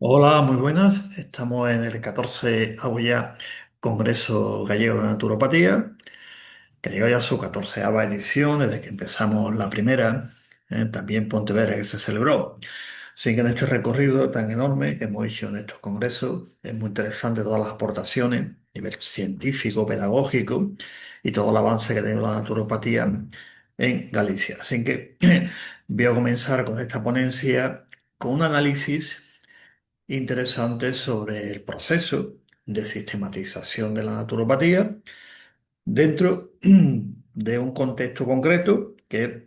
Hola, muy buenas. Estamos en el 14 ya Congreso Gallego de Naturopatía, que llega ya a su 14ª edición desde que empezamos la primera, también Pontevedra, que se celebró. Así que en este recorrido tan enorme que hemos hecho en estos congresos, es muy interesante todas las aportaciones a nivel científico, pedagógico y todo el avance que ha tenido la naturopatía en Galicia. Así que voy a comenzar con esta ponencia con un análisis interesante sobre el proceso de sistematización de la naturopatía dentro de un contexto concreto que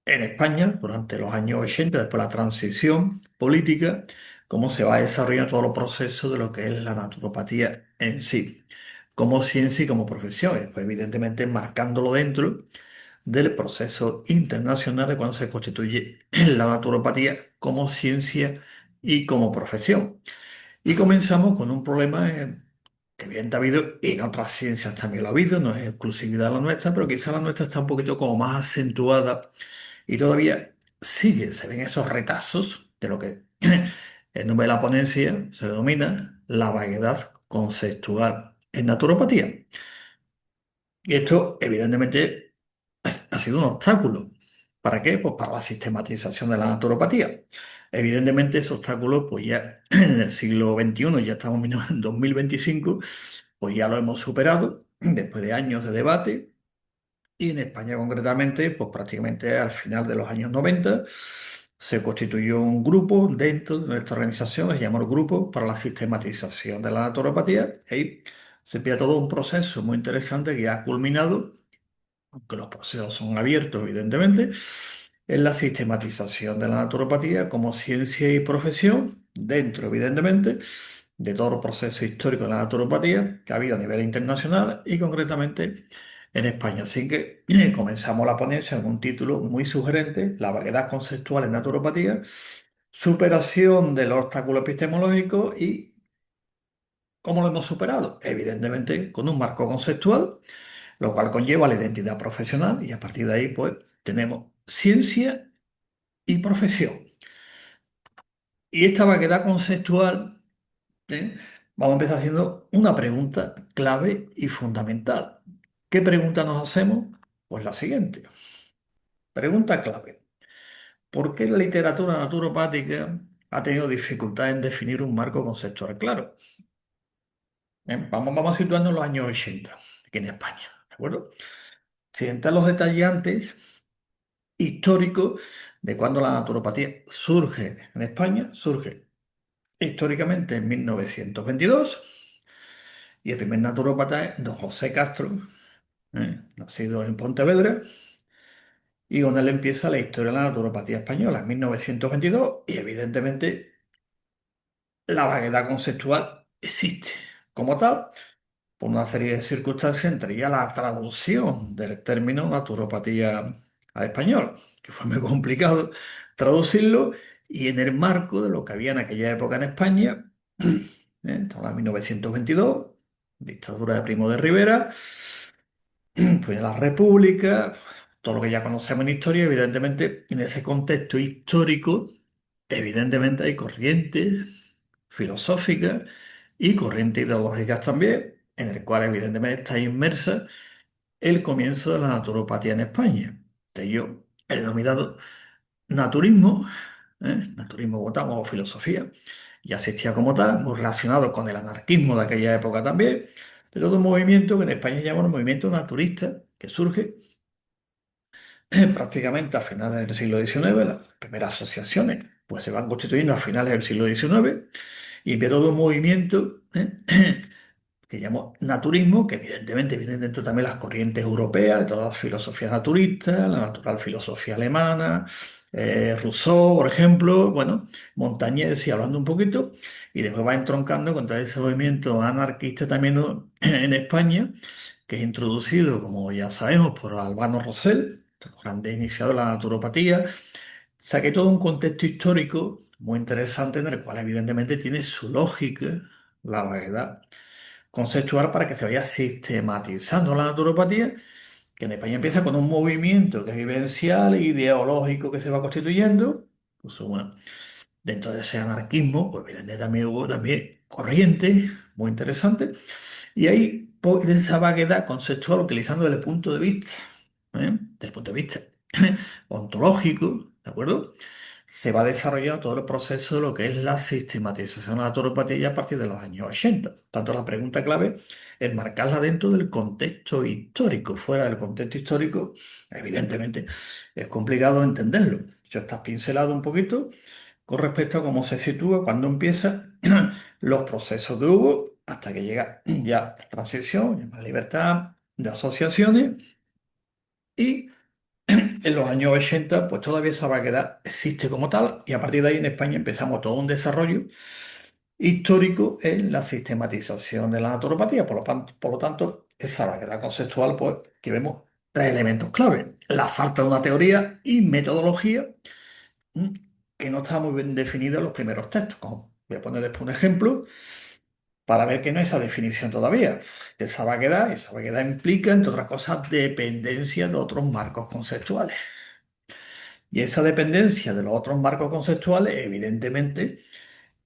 en España, durante los años 80, después de la transición política, cómo se va desarrollando todo el proceso de lo que es la naturopatía en sí, como ciencia y como profesión, y después evidentemente marcándolo dentro del proceso internacional de cuando se constituye la naturopatía como ciencia y como profesión. Y comenzamos con un problema que bien ha habido, y en otras ciencias también lo ha habido, no es exclusividad la nuestra, pero quizá la nuestra está un poquito como más acentuada y todavía sigue, se ven esos retazos de lo que en nombre de la ponencia se denomina la vaguedad conceptual en naturopatía. Y esto, evidentemente, ha sido un obstáculo. ¿Para qué? Pues para la sistematización de la naturopatía. Evidentemente, ese obstáculo, pues ya en el siglo XXI, ya estamos en 2025, pues ya lo hemos superado después de años de debate. Y en España, concretamente, pues prácticamente al final de los años 90 se constituyó un grupo dentro de nuestra organización, que se llamó el Grupo para la Sistematización de la Naturopatía. Y ahí se empieza todo un proceso muy interesante que ha culminado, aunque los procesos son abiertos, evidentemente, en la sistematización de la naturopatía como ciencia y profesión, dentro, evidentemente, de todo el proceso histórico de la naturopatía que ha habido a nivel internacional y concretamente en España. Así que comenzamos la ponencia con un título muy sugerente: La vaguedad conceptual en naturopatía, superación del obstáculo epistemológico y cómo lo hemos superado. Evidentemente, con un marco conceptual, lo cual conlleva la identidad profesional y a partir de ahí pues tenemos ciencia y profesión. Y esta vaguedad conceptual, ¿eh? Vamos a empezar haciendo una pregunta clave y fundamental. ¿Qué pregunta nos hacemos? Pues la siguiente. Pregunta clave. ¿Por qué la literatura naturopática ha tenido dificultad en definir un marco conceptual claro? Vamos a situarnos en los años 80, aquí en España, ¿de acuerdo? Sin entrar en los detallantes histórico de cuando la naturopatía surge en España, surge históricamente en 1922 y el primer naturópata es don José Castro, nacido en Pontevedra, y con él empieza la historia de la naturopatía española en 1922 y evidentemente la vaguedad conceptual existe como tal por una serie de circunstancias, entre ellas la traducción del término naturopatía al español, que fue muy complicado traducirlo, y en el marco de lo que había en aquella época en España, estamos en 1922, dictadura de Primo de Rivera, pues la República, todo lo que ya conocemos en historia, evidentemente, en ese contexto histórico, evidentemente hay corrientes filosóficas y corrientes ideológicas también, en el cual evidentemente está inmersa el comienzo de la naturopatía en España. De ello, el denominado naturismo, naturismo votamos o filosofía, ya existía como tal, muy relacionado con el anarquismo de aquella época también, de todo un movimiento que en España llamamos el movimiento naturista, que surge prácticamente a finales del siglo XIX. Las primeras asociaciones pues se van constituyendo a finales del siglo XIX y empieza todo un movimiento que llamó naturismo, que evidentemente vienen dentro también las corrientes europeas, de todas las filosofías naturistas, la natural filosofía alemana, Rousseau, por ejemplo, bueno, Montañés y hablando un poquito, y después va entroncando contra ese movimiento anarquista también, ¿no? En España, que es introducido, como ya sabemos, por Albano Rosell, los grandes iniciadores de la naturopatía. Saqué todo un contexto histórico muy interesante en el cual evidentemente tiene su lógica la vaguedad conceptual para que se vaya sistematizando la naturopatía, que en España empieza con un movimiento que es vivencial e ideológico que se va constituyendo. Incluso, bueno, Dentro de ese anarquismo, pues evidentemente también hubo también corrientes muy interesantes. Y ahí, pues, esa vaguedad conceptual utilizando desde el punto de vista, desde el punto de vista ontológico, ¿de acuerdo? Se va desarrollando todo el proceso de lo que es la sistematización de la naturopatía a partir de los años 80. Tanto la pregunta clave es marcarla dentro del contexto histórico. Fuera del contexto histórico, evidentemente, es complicado entenderlo. Yo estás pincelado un poquito con respecto a cómo se sitúa, cuando empieza los procesos que hubo, hasta que llega ya la transición, más libertad de asociaciones, y en los años 80 pues todavía esa vaguedad existe como tal, y a partir de ahí en España empezamos todo un desarrollo histórico en la sistematización de la naturopatía. Por lo tanto, esa vaguedad conceptual, pues, que vemos tres elementos clave: la falta de una teoría y metodología, mm, que no está muy bien definida en los primeros textos. Como voy a poner después un ejemplo para ver que no hay esa definición todavía de esa vaguedad. Esa vaguedad implica, entre otras cosas, dependencia de otros marcos conceptuales. Y esa dependencia de los otros marcos conceptuales, evidentemente,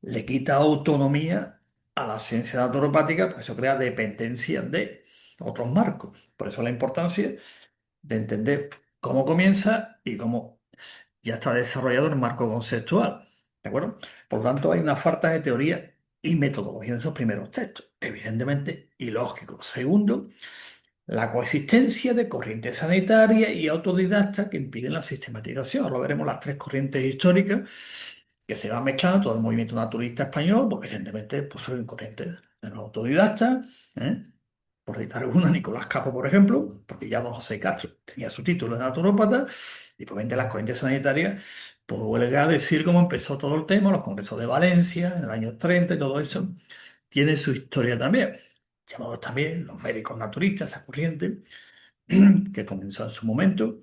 le quita autonomía a la ciencia naturopática, pues eso crea dependencia de otros marcos. Por eso la importancia de entender cómo comienza y cómo ya está desarrollado el marco conceptual. ¿De acuerdo? Por lo tanto, hay una falta de teoría y metodología en esos primeros textos, evidentemente ilógico. Segundo, la coexistencia de corrientes sanitarias y autodidactas que impiden la sistematización. Ahora veremos las tres corrientes históricas que se van mezclando. Todo el movimiento naturalista español, pues evidentemente pues, son corrientes de los autodidactas, ¿eh? Por citar una, Nicolás Capo, por ejemplo, porque ya don José Castro tenía su título de naturópata, y pues vente las corrientes sanitarias, pues huelga a decir cómo empezó todo el tema, los congresos de Valencia en el año 30 y todo eso, tiene su historia también. Llamados también los médicos naturistas, esa corriente, que comenzó en su momento,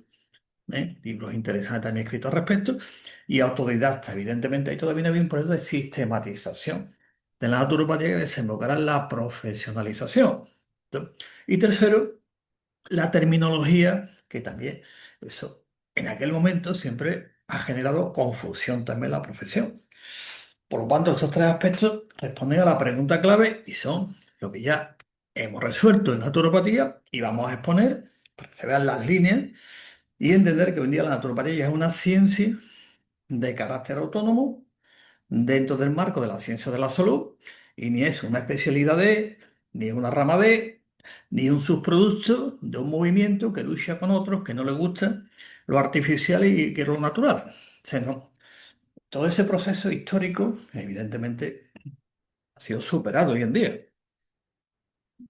libros interesantes también escritos al respecto, y autodidacta, evidentemente, ahí todavía viene un proceso de sistematización de la naturopatía que desembocará en la profesionalización, ¿no? Y tercero, la terminología, que también, eso, en aquel momento siempre ha generado confusión también en la profesión. Por lo tanto, estos tres aspectos responden a la pregunta clave y son lo que ya hemos resuelto en naturopatía, y vamos a exponer para que se vean las líneas y entender que hoy en día la naturopatía ya es una ciencia de carácter autónomo dentro del marco de la ciencia de la salud, y ni es una especialidad de, ni es una rama de, ni un subproducto de un movimiento que lucha con otros que no le gusta lo artificial y quiere lo natural. O sea, no. Todo ese proceso histórico, evidentemente, ha sido superado hoy en día.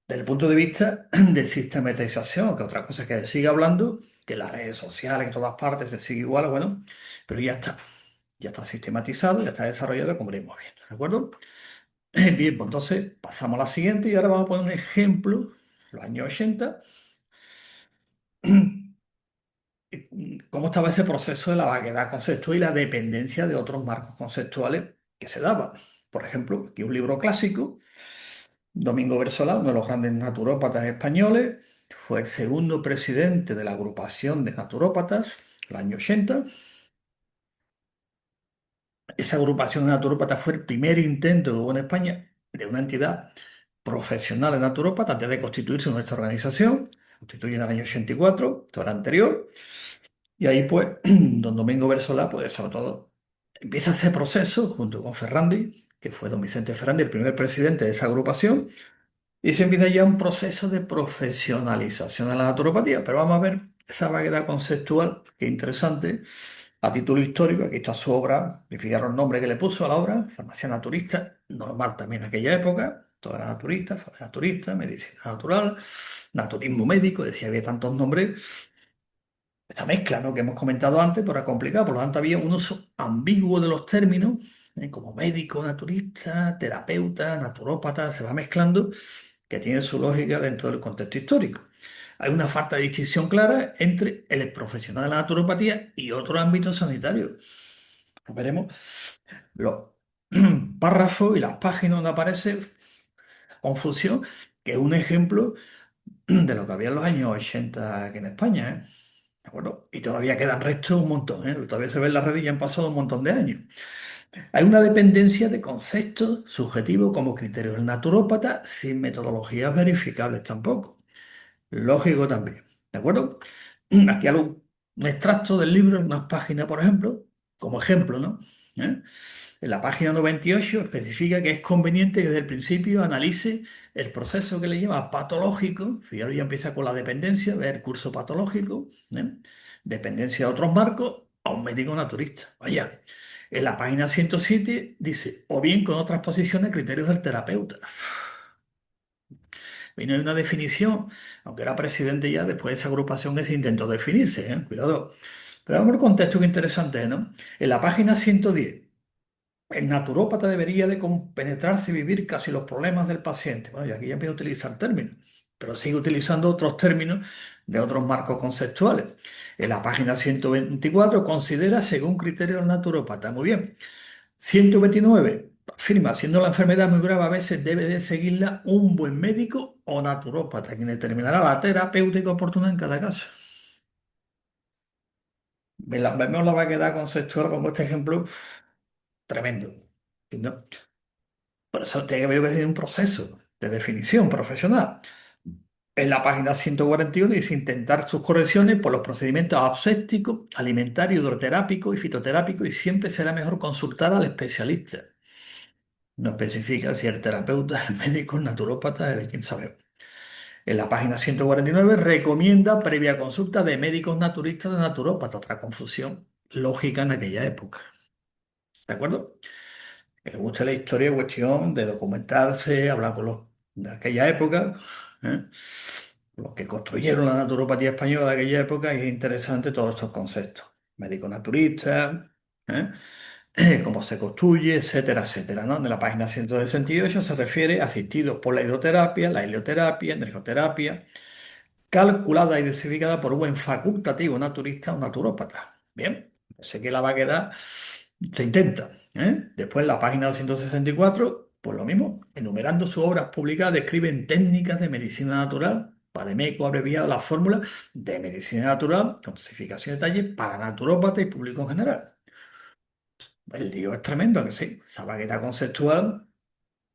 Desde el punto de vista de sistematización, que otra cosa es que se sigue hablando, que en las redes sociales, en todas partes se sigue igual, bueno, pero ya está sistematizado, ya está desarrollado, como iremos viendo, ¿de acuerdo? Bien, pues entonces pasamos a la siguiente y ahora vamos a poner un ejemplo, los años 80, cómo estaba ese proceso de la vaguedad conceptual y la dependencia de otros marcos conceptuales que se daban. Por ejemplo, aquí un libro clásico, Domingo Bersolá, uno de los grandes naturópatas españoles, fue el segundo presidente de la agrupación de naturópatas, los años 80. Esa agrupación de naturópatas fue el primer intento que hubo en España de una entidad profesional de naturópatas antes de constituirse nuestra organización. Se constituye en el año 84, esto era anterior. Y ahí, pues, don Domingo Bersolá, pues, sobre todo, empieza ese proceso junto con Ferrandi, que fue don Vicente Ferrandi, el primer presidente de esa agrupación, y se empieza ya un proceso de profesionalización de la naturopatía. Pero vamos a ver esa vaguedad conceptual, que es interesante. A título histórico, aquí está su obra, y fijaros el nombre que le puso a la obra: Farmacia Naturista, normal también en aquella época, todo era naturista, farmacia naturista, medicina natural, naturismo médico, decía, había tantos nombres. Esta mezcla, ¿no?, que hemos comentado antes, pero era complicada, por lo tanto había un uso ambiguo de los términos, como médico, naturista, terapeuta, naturópata, se va mezclando, que tiene su lógica dentro del contexto histórico. Hay una falta de distinción clara entre el profesional de la naturopatía y otros ámbitos sanitarios. Veremos los párrafos y las páginas donde aparece confusión, que es un ejemplo de lo que había en los años 80 aquí en España, ¿eh? ¿De acuerdo? Y todavía quedan restos un montón, ¿eh? Todavía se ve en las redes y ya han pasado un montón de años. Hay una dependencia de conceptos subjetivos como criterios del naturópata sin metodologías verificables tampoco. Lógico también. ¿De acuerdo? Aquí hago un extracto del libro, unas páginas, por ejemplo, como ejemplo, ¿no? ¿Eh? En la página 98 especifica que es conveniente que desde el principio analice el proceso que le llama patológico. Fijaros, ya empieza con la dependencia, ver el curso patológico, ¿eh? Dependencia de otros marcos a un médico naturista. Vaya. En la página 107 dice, o bien con otras posiciones, criterios del terapeuta. Y no hay una definición, aunque era presidente ya, después de esa agrupación que se intentó definirse, ¿eh? Cuidado. Pero vamos al contexto que interesante, ¿no? En la página 110, el naturópata debería de compenetrarse y vivir casi los problemas del paciente. Bueno, y aquí ya empieza a utilizar términos, pero sigue utilizando otros términos de otros marcos conceptuales. En la página 124 considera según criterio del naturópata. Muy bien. 129 afirma, siendo la enfermedad muy grave, a veces debe de seguirla un buen médico o naturópata, quien determinará la terapéutica oportuna en cada caso. Vemos la vaguedad conceptual como este ejemplo tremendo. ¿No? Por eso tiene que haber un proceso de definición profesional. En la página 141 dice intentar sus correcciones por los procedimientos asépticos, alimentarios, hidroterápicos y fitoterápicos y siempre será mejor consultar al especialista. No especifica si el terapeuta, el médico, el naturópata, quién sabe. En la página 149 recomienda previa consulta de médicos naturistas de naturópata, otra confusión lógica en aquella época. ¿De acuerdo? Que le guste la historia, cuestión de documentarse, hablar con los de aquella época, ¿eh? Los que construyeron la naturopatía española de aquella época, y es interesante todos estos conceptos. Médico naturista, ¿eh? Cómo se construye, etcétera, etcétera, ¿no? En la página 168 se refiere a asistidos por la helioterapia, energoterapia, calculada y dosificada por un buen facultativo naturista o naturópata. Bien, sé que la vaguedad se intenta, ¿eh? Después, en la página 164, pues lo mismo, enumerando sus obras publicadas, describen técnicas de medicina natural. Vademécum ha abreviado la fórmula de medicina natural, con dosificación de detalle para naturópata y público en general. El lío es tremendo, que sí. Esa vaguedad conceptual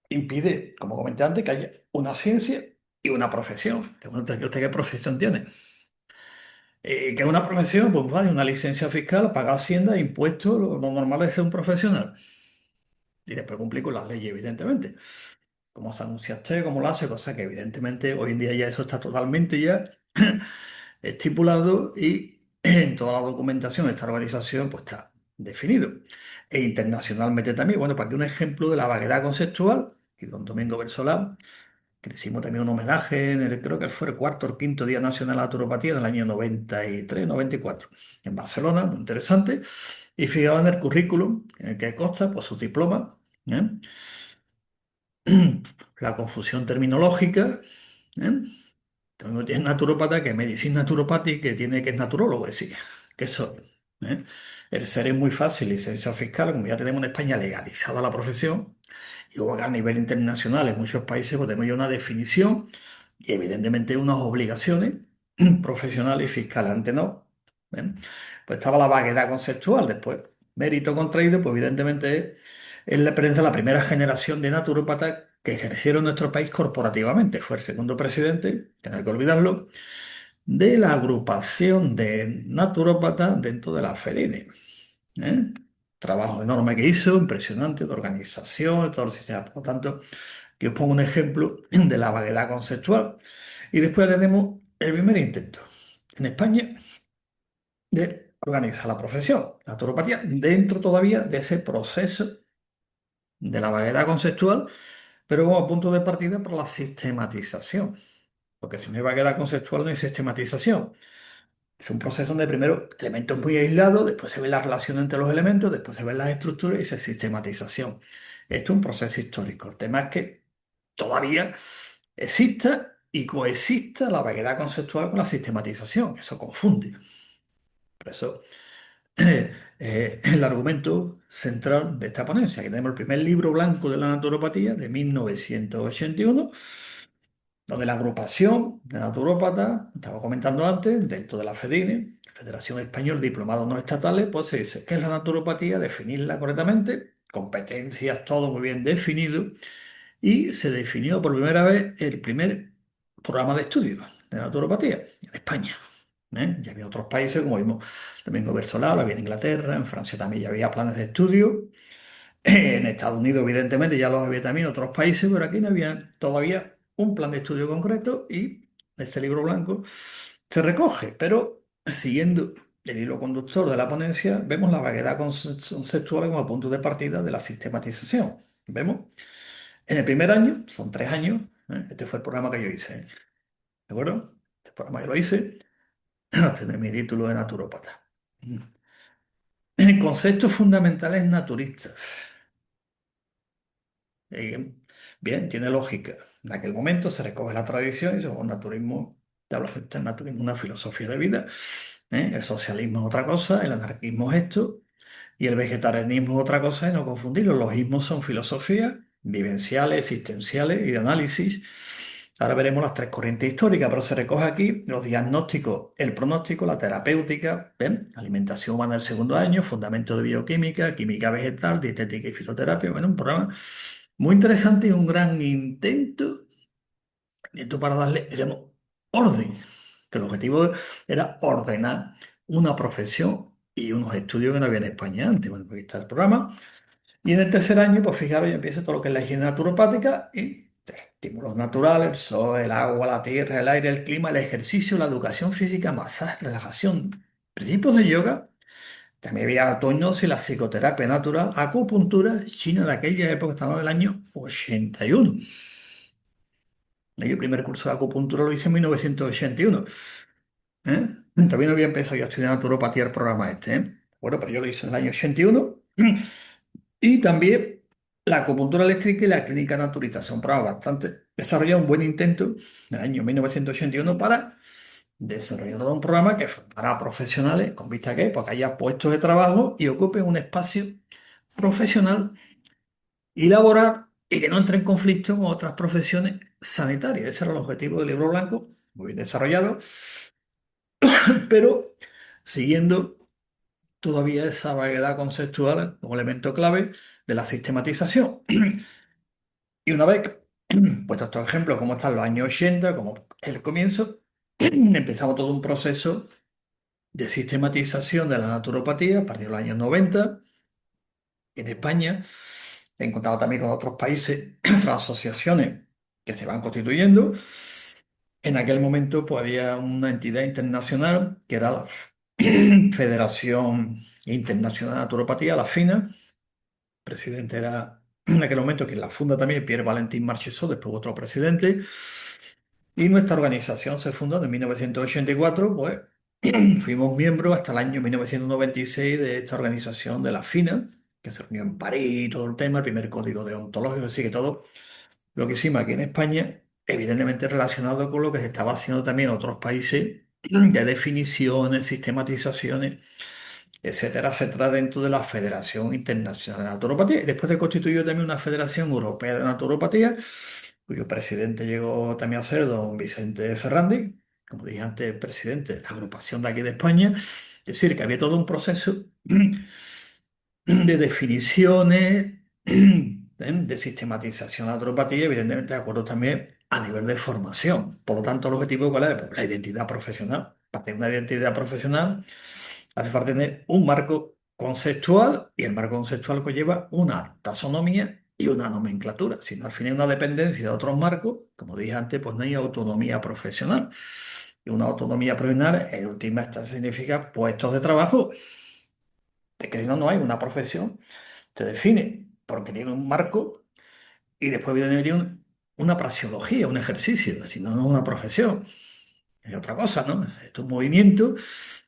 impide, como comenté antes, que haya una ciencia y una profesión. ¿Usted qué profesión tiene? ¿Qué es una profesión? Pues vale, una licencia fiscal, paga Hacienda, impuestos, lo normal es ser un profesional. Y después cumplir con las leyes, evidentemente. Como se anuncia usted, cómo lo hace, cosa que evidentemente hoy en día ya eso está totalmente ya estipulado y en toda la documentación de esta organización pues está definido. E internacionalmente también, bueno, para que un ejemplo de la vaguedad conceptual, y don Domingo Bersolá, que le hicimos también un homenaje, creo que fue el cuarto o quinto Día Nacional de la Naturopatía del año 93, 94, en Barcelona, muy interesante, y fijaos en el currículum, en el que consta pues, sus diplomas, ¿eh? La confusión terminológica, ¿eh? Tengo es naturópata, que es medicina naturopática, que tiene que es naturólogo, es decir, que soy. ¿Eh? El ser es muy fácil, licencia fiscal, como ya tenemos en España legalizada la profesión, y luego a nivel internacional en muchos países pues, tenemos ya una definición y evidentemente unas obligaciones profesionales y fiscales. Antes no. ¿Eh? Pues estaba la vaguedad conceptual, después mérito contraído, pues evidentemente es la experiencia de la primera generación de naturópatas que ejercieron nuestro país corporativamente. Fue el segundo presidente, que no hay que olvidarlo, de la agrupación de naturópatas dentro de la FEDINE. ¿Eh? Trabajo enorme que hizo, impresionante, de organización, de todo el sistema. Por lo tanto, que os pongo un ejemplo de la vaguedad conceptual. Y después tenemos el primer intento en España de organizar la profesión, la naturopatía, dentro todavía de ese proceso de la vaguedad conceptual, pero como punto de partida para la sistematización. Porque si no hay vaguedad conceptual, no hay sistematización. Es un proceso donde primero elementos muy aislados, después se ve la relación entre los elementos, después se ven las estructuras y se sistematización. Esto es un proceso histórico. El tema es que todavía exista y coexista la vaguedad conceptual con la sistematización. Eso confunde. Por eso, el argumento central de esta ponencia, que tenemos el primer libro blanco de la naturopatía de 1981, donde la agrupación de naturópatas, estaba comentando antes, dentro de la FEDINE, Federación Española de Diplomados No Estatales, pues se dice, ¿qué es la naturopatía? Definirla correctamente, competencias, todo muy bien definido, y se definió por primera vez el primer programa de estudio de naturopatía en España. Ya había otros países, como vimos Domingo Bersolá, había en Inglaterra, en Francia también ya había planes de estudio. En Estados Unidos, evidentemente, ya los había también en otros países, pero aquí no había todavía un plan de estudio concreto y este libro blanco se recoge, pero siguiendo el hilo conductor de la ponencia, vemos la vaguedad conceptual como punto de partida de la sistematización. Vemos, en el primer año, son 3 años, este fue el programa que yo hice, ¿de acuerdo? Este programa yo lo hice, obtener mi título de naturópata. Conceptos fundamentales naturistas. Eh, Bien, tiene lógica. En aquel momento se recoge la tradición y se un naturismo, te hablo del naturismo, una filosofía de vida. El socialismo es otra cosa, el anarquismo es esto, y el vegetarianismo es otra cosa, y no confundirlo. Los ismos son filosofías vivenciales, existenciales y de análisis. Ahora veremos las tres corrientes históricas, pero se recoge aquí los diagnósticos, el pronóstico, la terapéutica, ¿ven? Alimentación humana del segundo año, fundamentos de bioquímica, química vegetal, dietética y fitoterapia. Bueno, un programa muy interesante y un gran intento para darle, digamos, orden, que el objetivo era ordenar una profesión y unos estudios que no había en España antes. Bueno, pues aquí está el programa. Y en el tercer año, pues fijaros, ya empieza todo lo que es la higiene naturopática y estímulos naturales, el sol, el agua, la tierra, el aire, el clima, el ejercicio, la educación física, masaje, relajación, principios de yoga. También había otoños y la psicoterapia natural, acupuntura, China de aquella época, estamos en el año 81. Yo el primer curso de acupuntura lo hice en 1981. ¿eh? También no había empezado yo a estudiar naturopatía el programa este. Bueno, pero yo lo hice en el año 81. Y también la acupuntura eléctrica y la clínica naturista. Son programas bastante desarrollados, un buen intento en el año 1981 para desarrollar todo un programa que fue para profesionales, con vista a que pues, haya puestos de trabajo y ocupen un espacio profesional y laboral y que no entre en conflicto con otras profesiones sanitarias. Ese era el objetivo del libro blanco, muy bien desarrollado, pero siguiendo todavía esa vaguedad conceptual como elemento clave de la sistematización. Y una vez puesto estos ejemplos, como están los años 80, como el comienzo, empezamos todo un proceso de sistematización de la naturopatía a partir de los años 90 en España. He encontrado también con otros países, otras asociaciones que se van constituyendo. En aquel momento pues, había una entidad internacional que era la Federación Internacional de Naturopatía, la FINA. El presidente era en aquel momento quien la funda también, Pierre Valentin Marchesot, después otro presidente. Y nuestra organización se fundó en 1984, pues fuimos miembros hasta el año 1996 de esta organización de la FINA, que se reunió en París y todo el tema, el primer código deontológico, así que todo lo que hicimos aquí en España, evidentemente relacionado con lo que se estaba haciendo también en otros países de definiciones, sistematizaciones, etcétera, etcétera, dentro de la Federación Internacional de Naturopatía. Y después se constituyó también una Federación Europea de Naturopatía, cuyo presidente llegó también a ser don Vicente Ferrandi, como dije antes, presidente de la agrupación de aquí de España. Es decir, que había todo un proceso de definiciones, de sistematización de la naturopatía, evidentemente de acuerdo también a nivel de formación. Por lo tanto, el objetivo, ¿cuál es? Pues la identidad profesional. Para tener una identidad profesional hace falta tener un marco conceptual y el marco conceptual conlleva una taxonomía y una nomenclatura. Si no, al final hay una dependencia de otros marcos, como dije antes, pues no hay autonomía profesional. Y una autonomía profesional, en última instancia, significa puestos de trabajo, de que si no, no hay una profesión, te define porque tiene un marco y después viene una praxeología, un ejercicio, si no, no es una profesión. Es otra cosa, ¿no? Es un movimiento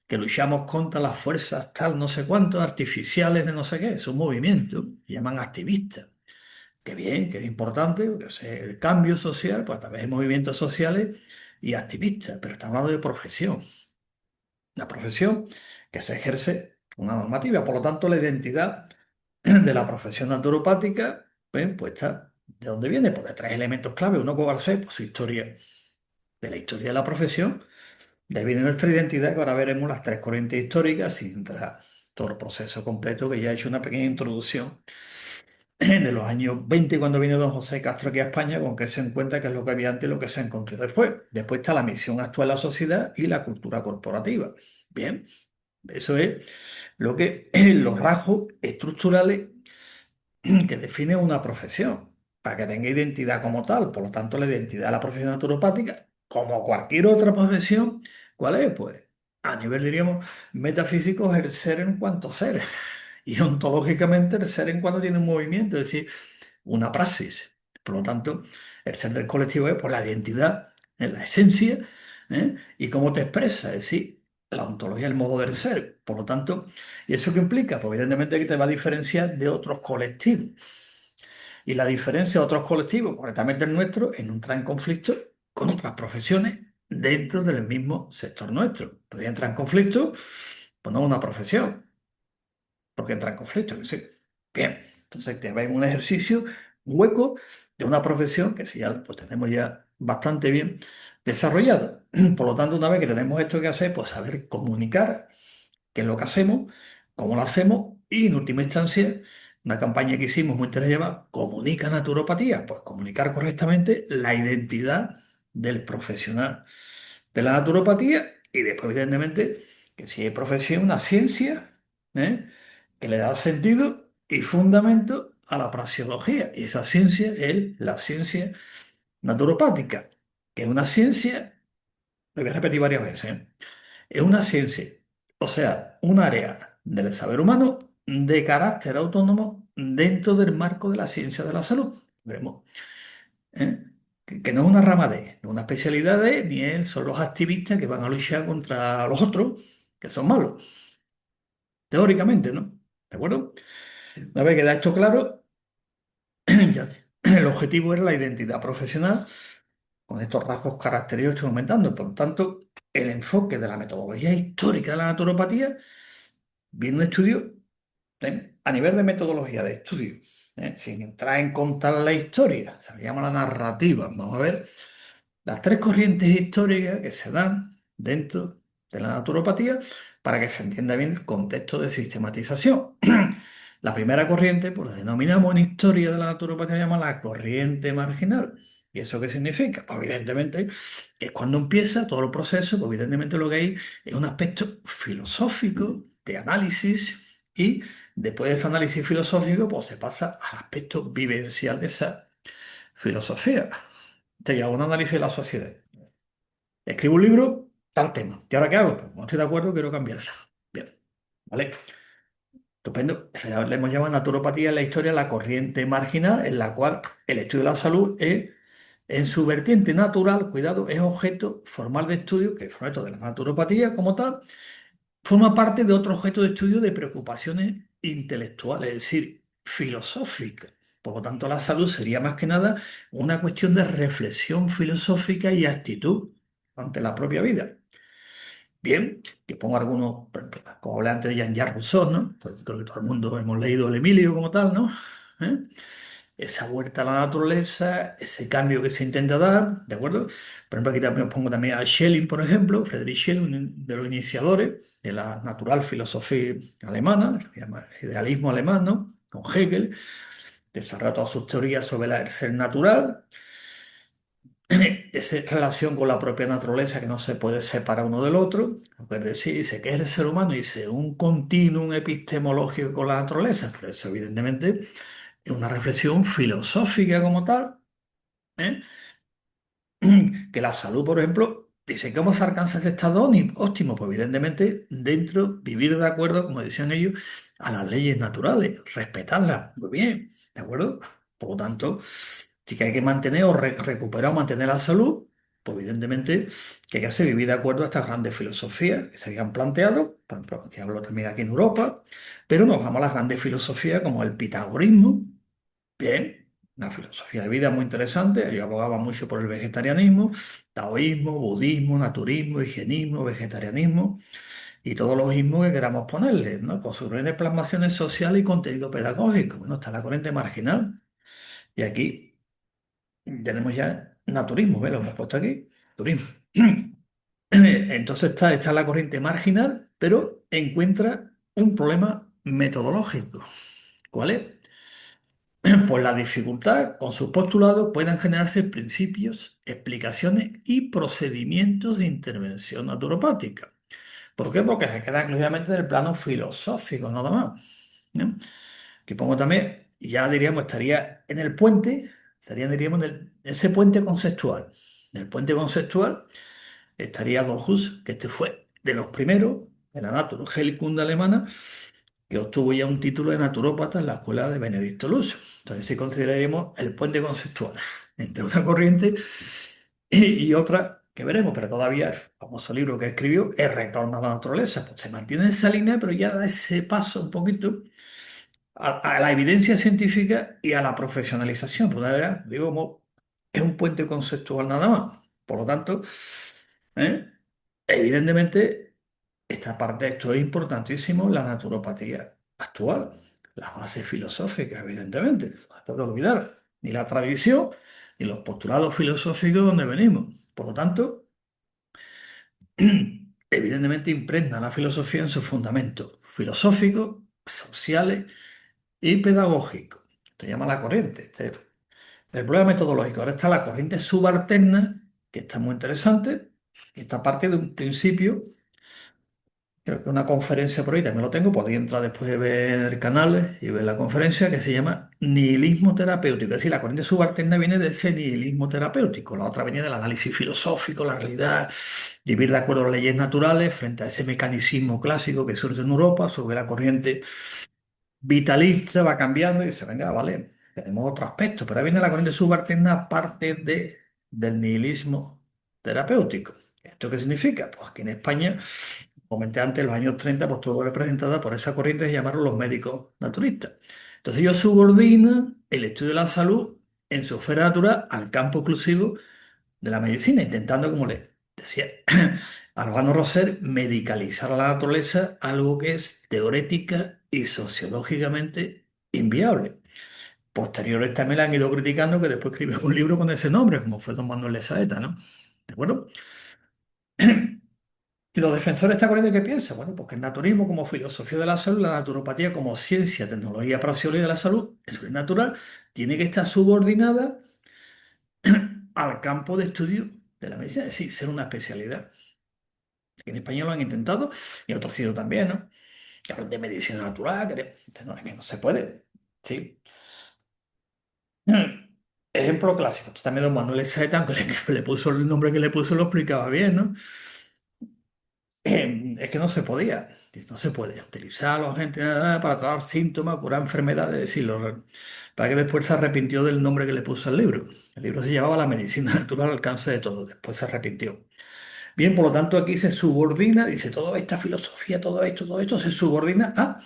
que luchamos contra las fuerzas tal, no sé cuántos, artificiales de no sé qué. Es un movimiento, se llaman activistas. Qué bien, que es importante, porque el cambio social, pues a través de movimientos sociales y activistas, pero estamos hablando de profesión. Una profesión que se ejerce una normativa. Por lo tanto, la identidad de la profesión naturopática, pues está. ¿De dónde viene? Pues de tres elementos clave. Uno, ¿cuál va a ser? Pues su historia, de la historia de la profesión. De ahí viene nuestra identidad, que ahora veremos las tres corrientes históricas, sin entrar todo el proceso completo, que ya he hecho una pequeña introducción de los años 20 cuando vino don José Castro aquí a España, con que se encuentra que es lo que había antes y lo que se encontró después. Después está la misión actual de la sociedad y la cultura corporativa. Bien, eso es lo que los rasgos estructurales que define una profesión, para que tenga identidad como tal. Por lo tanto, la identidad de la profesión naturopática, como cualquier otra profesión, ¿cuál es? Pues a nivel, diríamos, metafísico, es el ser en cuanto ser. Y ontológicamente el ser en cuanto tiene un movimiento, es decir, una praxis. Por lo tanto, el ser del colectivo es por la identidad, es la esencia, y cómo te expresa, es decir, la ontología, el modo del ser. Por lo tanto, ¿y eso qué implica? Pues evidentemente que te va a diferenciar de otros colectivos. Y la diferencia de otros colectivos, concretamente el nuestro, es no entrar en conflicto con otras profesiones dentro del mismo sector nuestro. Podría entrar en conflicto, pues no una profesión, porque entra en conflicto, que sí. Bien, entonces te va en un ejercicio, un hueco de una profesión que sí ya pues tenemos ya bastante bien desarrollado. Por lo tanto, una vez que tenemos esto que hacer, pues saber comunicar qué es lo que hacemos, cómo lo hacemos y en última instancia, una campaña que hicimos muy lleva Comunica Naturopatía, pues comunicar correctamente la identidad del profesional de la naturopatía y después evidentemente que si hay profesión, una ciencia, ¿eh? Que le da sentido y fundamento a la praxeología. Y esa ciencia es la ciencia naturopática, que es una ciencia, lo voy a repetir varias veces, es una ciencia, o sea, un área del saber humano de carácter autónomo dentro del marco de la ciencia de la salud. Veremos, ¿eh? Que no es una rama de, no es una especialidad de, ni es, son los activistas que van a luchar contra los otros, que son malos, teóricamente, ¿no? ¿De acuerdo? Una vez que da esto claro, ya el objetivo era la identidad profesional con estos rasgos característicos que estoy aumentando. Por lo tanto, el enfoque de la metodología histórica de la naturopatía viene un estudio a nivel de metodología de estudio, sin entrar en contar la historia, se le llama la narrativa. Vamos a ver las tres corrientes históricas que se dan dentro de la naturopatía para que se entienda bien el contexto de sistematización. La primera corriente, pues la denominamos en historia de la naturopatía, se llama la corriente marginal. ¿Y eso qué significa? Pues evidentemente que es cuando empieza todo el proceso, pues evidentemente lo que hay es un aspecto filosófico de análisis y después de ese análisis filosófico, pues se pasa al aspecto vivencial de esa filosofía. Te hago un análisis de la sociedad. Escribo un libro, tal tema. ¿Y ahora qué hago? Pues no estoy de acuerdo, quiero cambiarla. Bien, ¿vale? Estupendo. Le hemos llamado naturopatía en la historia la corriente marginal, en la cual el estudio de la salud es, en su vertiente natural, cuidado, es objeto formal de estudio, que es objeto de la naturopatía como tal, forma parte de otro objeto de estudio de preocupaciones intelectuales, es decir, filosóficas. Por lo tanto, la salud sería más que nada una cuestión de reflexión filosófica y actitud ante la propia vida. Bien, que pongo algunos, por ejemplo, como hablé antes de Jean-Jacques Rousseau, ¿no? Entonces, creo que todo el mundo hemos leído el Emilio como tal, ¿no? ¿Eh? Esa vuelta a la naturaleza, ese cambio que se intenta dar, ¿de acuerdo? Por ejemplo, aquí también os pongo también a Schelling, por ejemplo, Friedrich Schelling, un de los iniciadores de la natural filosofía alemana, que se llama el idealismo alemán, ¿no? Con Hegel, desarrolla todas sus teorías sobre el ser natural, esa relación con la propia naturaleza que no se puede separar uno del otro. Es decir, dice que es el ser humano, dice un continuum epistemológico con la naturaleza, pero eso evidentemente es una reflexión filosófica como tal, ¿eh? Que la salud, por ejemplo, dice, ¿cómo se alcanza ese estado óptimo? Pues evidentemente dentro, vivir de acuerdo, como decían ellos, a las leyes naturales, respetarlas, muy bien, ¿de acuerdo? Por lo tanto, si que hay que mantener o recuperar o mantener la salud, pues evidentemente que hay que hacer vivir de acuerdo a estas grandes filosofías que se habían planteado, por ejemplo, que hablo también aquí en Europa, pero nos vamos a las grandes filosofías como el pitagorismo. Bien, una filosofía de vida muy interesante. Yo abogaba mucho por el vegetarianismo, taoísmo, budismo, naturismo, higienismo, vegetarianismo y todos los ismos que queramos ponerle, ¿no? Con sus grandes plasmaciones sociales y contenido pedagógico. Bueno, está la corriente marginal. Y aquí tenemos ya naturismo, ¿ves? Lo hemos puesto aquí. Turismo. Entonces está la corriente marginal, pero encuentra un problema metodológico. ¿Cuál es? Pues la dificultad con sus postulados puedan generarse principios, explicaciones y procedimientos de intervención naturopática. ¿Por qué? Porque se queda exclusivamente en el plano filosófico, nada más. ¿No? Que pongo también, ya diríamos, estaría en el puente, estaría, diríamos, en ese puente conceptual. En el puente conceptual estaría Adolf Huss, que este fue de los primeros en la Naturheilkunde alemana, que obtuvo ya un título de naturópata en la escuela de Benedicto Luz. Entonces sí consideraríamos el puente conceptual entre una corriente y otra que veremos, pero todavía el famoso libro que escribió, El retorno a la naturaleza, pues se mantiene en esa línea, pero ya da ese paso un poquito a la evidencia científica y a la profesionalización. Pues la verdad, digo, es un puente conceptual nada más. Por lo tanto, ¿eh? Evidentemente, esta parte, esto es importantísimo en la naturopatía actual, las bases filosóficas, evidentemente, no se puede olvidar, ni la tradición, ni los postulados filosóficos donde venimos. Por lo tanto, evidentemente impregna la filosofía en sus fundamentos filosóficos, sociales y pedagógicos. Esto se llama la corriente. Este es el problema metodológico. Ahora está la corriente subalterna, que está muy interesante, y esta parte de un principio. Creo que una conferencia por ahí también lo tengo, podéis entrar después de ver canales y ver la conferencia que se llama Nihilismo terapéutico. Es decir, la corriente subalterna viene de ese nihilismo terapéutico, la otra viene del análisis filosófico, la realidad, vivir de acuerdo a las leyes naturales frente a ese mecanismo clásico que surge en Europa, sobre la corriente vitalista, va cambiando y dice, venga, vale, tenemos otro aspecto, pero ahí viene la corriente subalterna parte del nihilismo terapéutico. ¿Esto qué significa? Pues que en España comenté antes, en los años 30 pues estuvo representada por esa corriente que se llamaron los médicos naturistas. Entonces ellos subordinan el estudio de la salud en su esfera natural al campo exclusivo de la medicina, intentando, como le decía Albano Rosser, medicalizar a la naturaleza, algo que es teorética y sociológicamente inviable. Posteriores también la han ido criticando, que después escribió un libro con ese nombre, como fue don Manuel de Saeta, ¿no? ¿De acuerdo? Y los defensores de esta corriente, ¿qué piensan? Bueno, porque el naturismo como filosofía de la salud, la naturopatía como ciencia, tecnología praxeológica de la salud, es natural, tiene que estar subordinada al campo de estudio de la medicina, es decir, ser una especialidad. En español lo han intentado y en otros sitios también, ¿no? Que hablan de medicina natural, no, es que no se puede. Sí. Ejemplo clásico. Esto también don Manuel Saeta, aunque le puso el nombre que le puso, lo explicaba bien, ¿no? Es que no se podía, no se puede utilizar a los agentes para tratar síntomas, curar enfermedades, decirlo. Para que después se arrepintió del nombre que le puso al libro. El libro se llamaba La medicina natural al alcance de todo, después se arrepintió. Bien, por lo tanto aquí se subordina, dice, toda esta filosofía, todo esto se subordina a...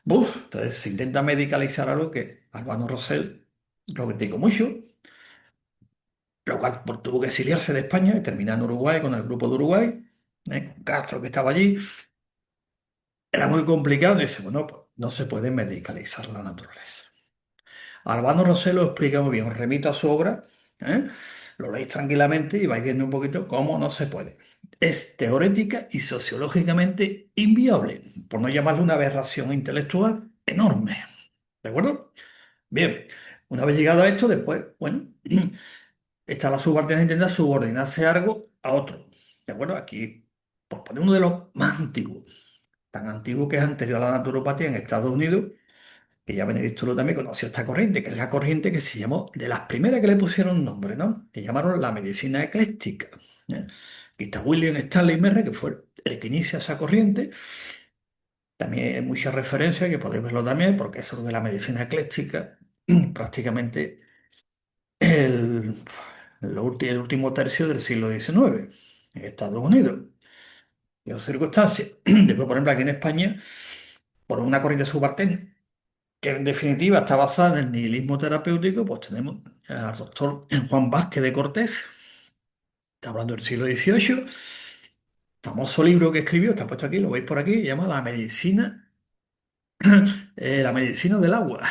entonces se intenta medicalizar algo que Albano Rosell lo criticó mucho, lo cual tuvo que exiliarse de España y terminar en Uruguay con el grupo de Uruguay, con Castro que estaba allí. Era muy complicado, dice, bueno, pues no se puede medicalizar la naturaleza. Albano Rosell lo explica muy bien, os remito a su obra, ¿eh? Lo leéis tranquilamente y vais viendo un poquito cómo no se puede. Es teorética y sociológicamente inviable, por no llamarle una aberración intelectual enorme. ¿De acuerdo? Bien, una vez llegado a esto, después, bueno, está la subalterna intenta subordinarse algo a otro. ¿De acuerdo? Aquí, por poner uno de los más antiguos, tan antiguo que es anterior a la naturopatía en Estados Unidos, que ya Benedicto Luz también conoció esta corriente, que es la corriente que se llamó, de las primeras que le pusieron nombre, ¿no? Que llamaron la medicina ecléctica. ¿Eh? Aquí está William Stanley Merre, que fue el que inicia esa corriente. También hay mucha referencia, que podéis verlo también, porque eso de la medicina ecléctica, prácticamente el, el último tercio del siglo XIX en Estados Unidos. Y en circunstancias, después, por ejemplo, aquí en España, por una corriente subalterna, que en definitiva está basada en el nihilismo terapéutico, pues tenemos al doctor Juan Vázquez de Cortés, está hablando del siglo XVIII, famoso libro que escribió, está puesto aquí, lo veis por aquí, se llama La medicina del agua.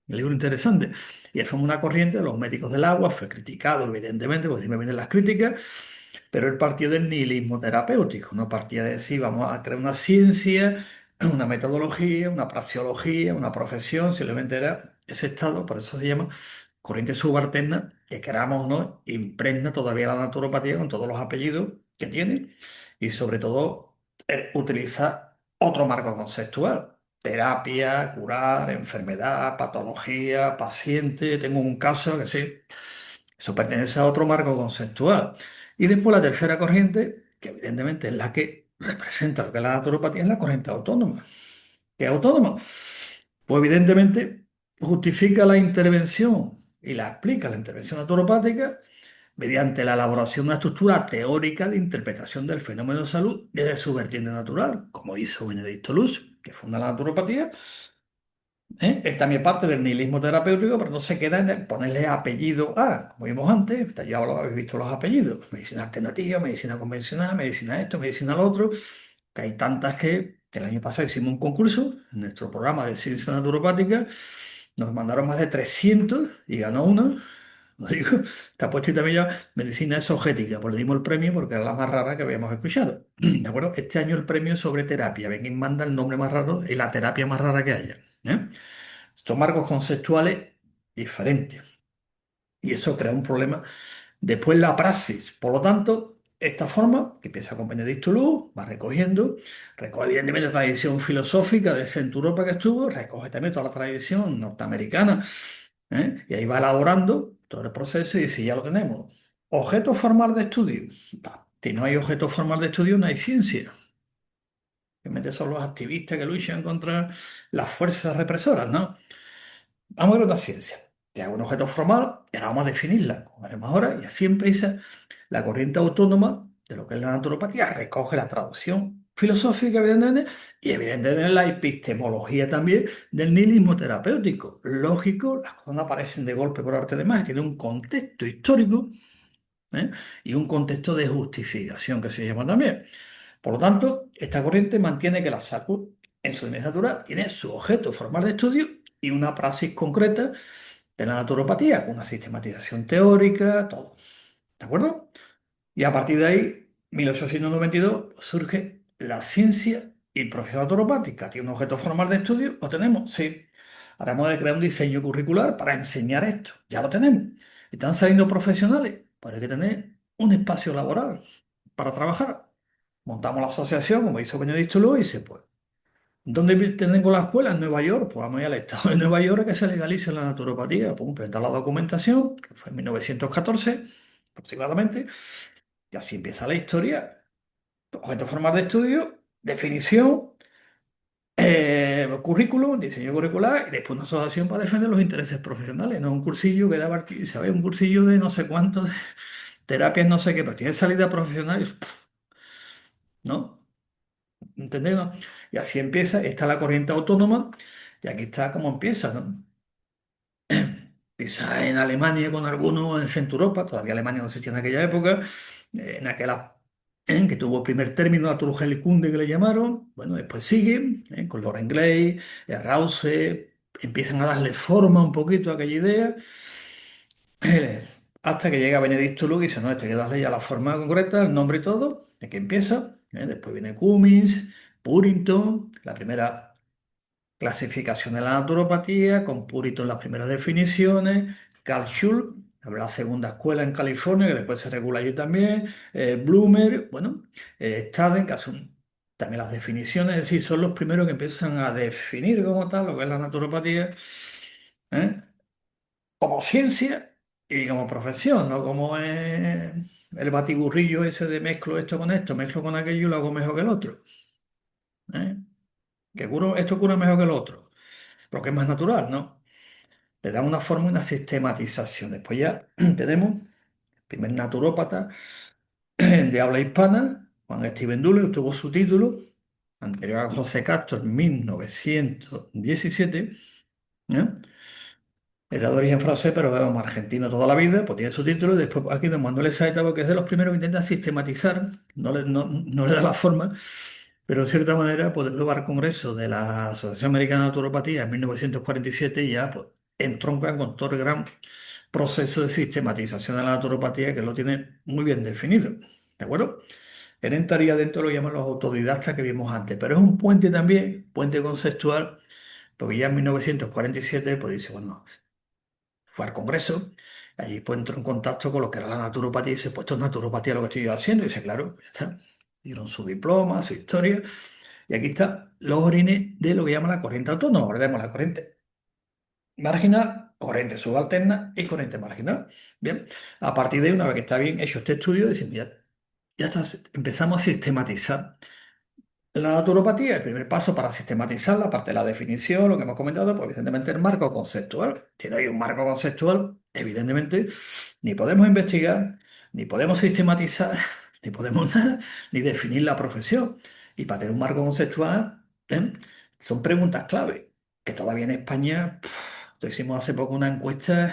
Un libro interesante. Y él fue una corriente de los médicos del agua, fue criticado, evidentemente, porque me vienen las críticas, pero él partía del nihilismo terapéutico, no partía de decir vamos a crear una ciencia, una metodología, una praxeología, una profesión, simplemente era ese estado, por eso se llama corriente subalterna, que queramos o no, impregna todavía la naturopatía con todos los apellidos que tiene y sobre todo utiliza otro marco conceptual. Terapia, curar, enfermedad, patología, paciente. Tengo un caso que sí. Eso pertenece a otro marco conceptual. Y después la tercera corriente, que evidentemente es la que representa lo que es la naturopatía, es la corriente autónoma. ¿Qué es autónoma? Pues evidentemente justifica la intervención y la explica la intervención naturopática mediante la elaboración de una estructura teórica de interpretación del fenómeno de salud desde su vertiente natural, como hizo Benedicto Luz, que funda la naturopatía. Él también parte del nihilismo terapéutico, pero no se queda en el ponerle apellido a, como vimos antes, ya lo habéis visto los apellidos, medicina alternativa, medicina convencional, medicina esto, medicina lo otro, que hay tantas que el año pasado hicimos un concurso en nuestro programa de ciencia naturopática, nos mandaron más de 300 y ganó uno, lo digo, está puesto y también ya medicina exogética, pues le dimos el premio porque era la más rara que habíamos escuchado. ¿De acuerdo? Este año el premio es sobre terapia, ven quién manda el nombre más raro y la terapia más rara que haya. ¿Eh? Son marcos conceptuales diferentes y eso crea un problema. Después la praxis. Por lo tanto, esta forma, que empieza con Benedicto Luz, va recogiendo, recoge evidentemente la tradición filosófica de Centro Europa que estuvo, recoge también toda la tradición norteamericana, y ahí va elaborando todo el proceso y dice, ya lo tenemos. Objeto formal de estudio. Si no hay objeto formal de estudio, no hay ciencia. Realmente son los activistas que luchan contra las fuerzas represoras, ¿no? Vamos a ver una ciencia. Te hago un objeto formal y ahora vamos a definirla, como haremos ahora, y así empieza la corriente autónoma de lo que es la naturopatía. Recoge la traducción filosófica, evidentemente, y evidentemente la epistemología también del nihilismo terapéutico. Lógico, las cosas no aparecen de golpe por arte de magia, tiene un contexto histórico, ¿eh? Y un contexto de justificación que se llama también. Por lo tanto, esta corriente mantiene que la salud en su natural tiene su objeto formal de estudio y una praxis concreta de la naturopatía, con una sistematización teórica, todo. ¿De acuerdo? Y a partir de ahí, 1892, surge la ciencia y profesión naturopática. ¿Tiene un objeto formal de estudio? ¿Lo tenemos? Sí. Ahora hemos de crear un diseño curricular para enseñar esto. Ya lo tenemos. ¿Están saliendo profesionales? Pues hay que tener un espacio laboral para trabajar. Montamos la asociación, como hizo Benedicto Luis, y dice, pues, ¿dónde tengo la escuela? En Nueva York. Pues vamos a ir al estado de Nueva York a que se legalice la naturopatía. Pues presentar la documentación, que fue en 1914, aproximadamente, y así empieza la historia. Objeto formal de estudio, definición, currículum, diseño curricular, y después una asociación para defender los intereses profesionales. No un cursillo que daba, ¿sabes? Un cursillo de no sé cuántos, terapias, no sé qué, pero tiene salida profesional, ¿no? ¿Entendés, no? Y así empieza, está la corriente autónoma, y aquí está cómo empieza, ¿no? Empieza en Alemania con algunos en Centro Europa, todavía Alemania no existía en aquella época, en aquella en que tuvo el primer término, Naturheilkunde que le llamaron, bueno, después sigue, con Loren Gley, Rause, empiezan a darle forma un poquito a aquella idea, hasta que llega Benedicto Luque y dice, no, esto hay que darle ya la forma concreta, el nombre y todo, de que empieza, después viene Cummins, Purinton, la primera clasificación de la naturopatía, con Purinton las primeras definiciones, Carl Schultz, la segunda escuela en California, que después se regula allí también, Bloomer, bueno, Staden, que hace también las definiciones, es decir, son los primeros que empiezan a definir como tal lo que es la naturopatía, ¿eh? Como ciencia y como profesión, no como el batiburrillo ese de mezclo esto con esto, mezclo con aquello y lo hago mejor que el otro, ¿eh? Que curo, esto cura mejor que el otro, porque es más natural, ¿no? Le da una forma y una sistematización. Después ya tenemos el primer naturópata de habla hispana, Juan Steven Duller, tuvo su título, anterior a José Castro en 1917, ¿eh? Era de origen francés, pero vamos, argentino toda la vida, pues tiene su título, y después aquí don Manuel Saeta, que es de los primeros que intenta sistematizar, no le da la forma, pero de cierta manera, pues luego al Congreso de la Asociación Americana de Naturopatía en 1947 y ya pues, entroncan con todo el gran proceso de sistematización de la naturopatía que lo tiene muy bien definido. ¿De acuerdo? Él entraría dentro de lo que llaman los autodidactas que vimos antes, pero es un puente también, puente conceptual, porque ya en 1947 pues dice, bueno, fue al Congreso, allí pues entró en contacto con lo que era la naturopatía y dice, pues esto es naturopatía lo que estoy yo haciendo, y dice, claro, ya está. Dieron su diploma, su historia, y aquí están los orígenes de lo que llaman la corriente autónoma, recordemos la corriente marginal, corriente subalterna y corriente marginal. Bien, a partir de ahí, una vez que está bien hecho este estudio, decimos, ya está, empezamos a sistematizar la naturopatía. El primer paso para sistematizarla, aparte de la definición, lo que hemos comentado, pues evidentemente el marco conceptual. Si no hay un marco conceptual, evidentemente ni podemos investigar, ni podemos sistematizar, ni podemos nada, ni definir la profesión. Y para tener un marco conceptual, ¿eh? Son preguntas clave, que todavía en España, hicimos hace poco una encuesta,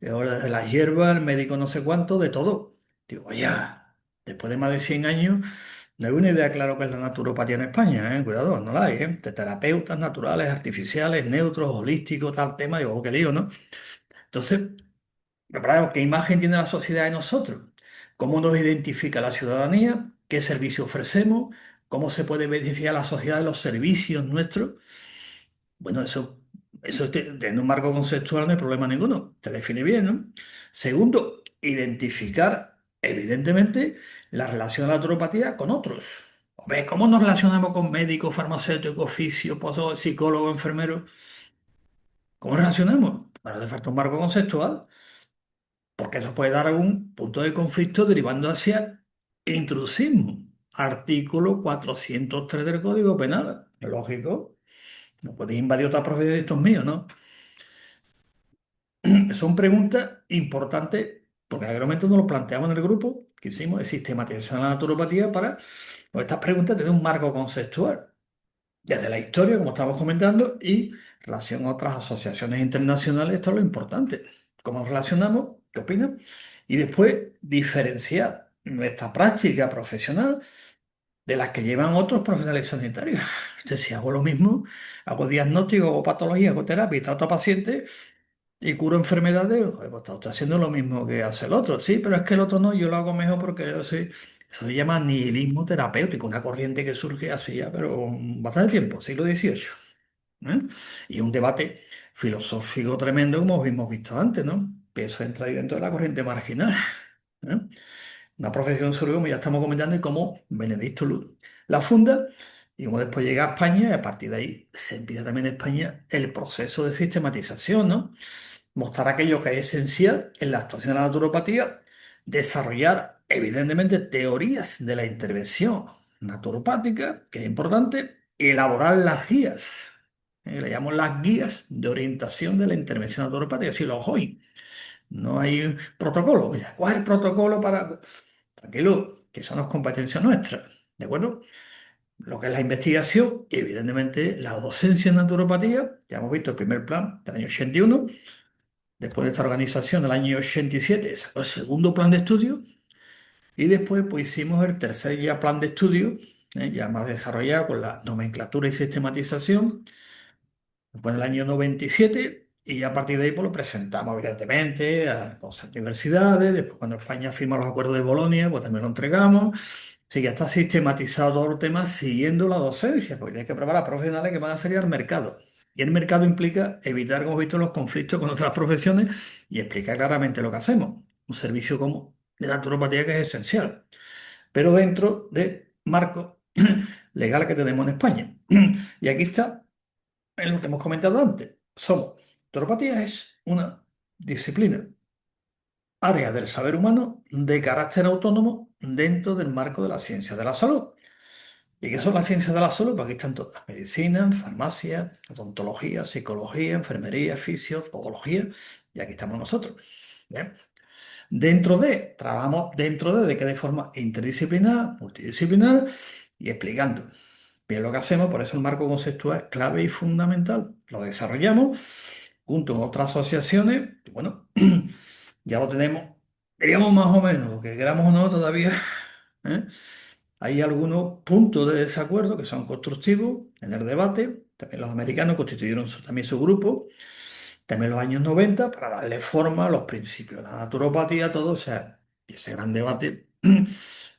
ahora desde las hierbas, el médico no sé cuánto, de todo. Digo, vaya, después de más de 100 años. No hay una idea clara que es la naturopatía en España, ¿eh? Cuidado, no la hay, ¿eh? De terapeutas naturales, artificiales, neutros, holísticos, tal tema, digo, oh, qué lío, ¿no? Entonces, preparamos qué imagen tiene la sociedad de nosotros, cómo nos identifica la ciudadanía, qué servicio ofrecemos, cómo se puede beneficiar a la sociedad de los servicios nuestros. Bueno, en un marco conceptual no hay problema ninguno, te define bien, ¿no? Segundo, identificar, evidentemente, la relación de la naturopatía con otros. Hombre, ¿cómo nos relacionamos con médicos, farmacéuticos, fisios, psicólogos, enfermeros? ¿Cómo nos relacionamos? Bueno, hace falta un marco conceptual, porque eso puede dar algún punto de conflicto derivando hacia intrusismo. Artículo 403 del Código Penal. Lógico, no podéis invadir otra propiedad de estos míos, ¿no? Son preguntas importantes porque en aquel momento nos lo planteamos en el grupo que hicimos de sistematizar la naturopatía para pues, estas preguntas tener un marco conceptual desde la historia, como estamos comentando, y relación a otras asociaciones internacionales. Esto es lo importante. ¿Cómo nos relacionamos? ¿Qué opinan? Y después diferenciar nuestra práctica profesional de las que llevan otros profesionales sanitarios. Entonces, si hago lo mismo, hago diagnóstico, hago patología, hago terapia y trato a pacientes y curo enfermedades, joder, pues está usted haciendo lo mismo que hace el otro. Sí, pero es que el otro no, yo lo hago mejor porque yo soy... Eso se llama nihilismo terapéutico, una corriente que surge hace ya, pero bastante tiempo, siglo XVIII. ¿Eh? Y un debate filosófico tremendo como hemos visto antes, ¿no? Que eso entra ahí dentro de la corriente marginal. ¿Eh? Una profesión sobre como ya estamos comentando y cómo Benedicto la funda y cómo después llega a España y a partir de ahí se empieza también en España el proceso de sistematización, ¿no? Mostrar aquello que es esencial en la actuación de la naturopatía, desarrollar evidentemente teorías de la intervención naturopática, que es importante, y elaborar las guías, le llamamos las guías de orientación de la intervención naturopática, así lo hoy. No hay protocolo. Oye, ¿cuál es el protocolo para...? Tranquilo, que eso no es competencia nuestra, ¿de acuerdo? Lo que es la investigación y evidentemente la docencia en naturopatía, ya hemos visto el primer plan del año 81. Después de esta organización, del año 87 sacó el segundo plan de estudio y después pues hicimos el tercer ya plan de estudio, ya más desarrollado con la nomenclatura y sistematización, después del año 97 y ya a partir de ahí pues lo presentamos evidentemente a las universidades, después cuando España firma los acuerdos de Bolonia pues también lo entregamos. Sí, ya está sistematizado todo el tema siguiendo la docencia, porque tienes que preparar profesionales que van a salir al mercado. Y el mercado implica evitar, como hemos visto, los conflictos con otras profesiones y explicar claramente lo que hacemos. Un servicio como de naturopatía que es esencial, pero dentro del marco legal que tenemos en España. Y aquí está lo que hemos comentado antes. Naturopatía es una disciplina, área del saber humano de carácter autónomo dentro del marco de la ciencia de la salud. ¿Y qué son las ciencias de la salud? Pues aquí están todas: medicina, farmacia, odontología, psicología, enfermería, fisio, podología, y aquí estamos nosotros. ¿Bien? Trabajamos ¿de qué? De forma interdisciplinar, multidisciplinar y explicando bien lo que hacemos, por eso el marco conceptual es clave y fundamental. Lo desarrollamos junto con otras asociaciones, y bueno, ya lo tenemos, diríamos más o menos, lo que queramos o no todavía. ¿Eh? Hay algunos puntos de desacuerdo que son constructivos en el debate. También los americanos constituyeron también su grupo, también los años 90 para darle forma a los principios de la naturopatía, todo. O sea, y ese gran debate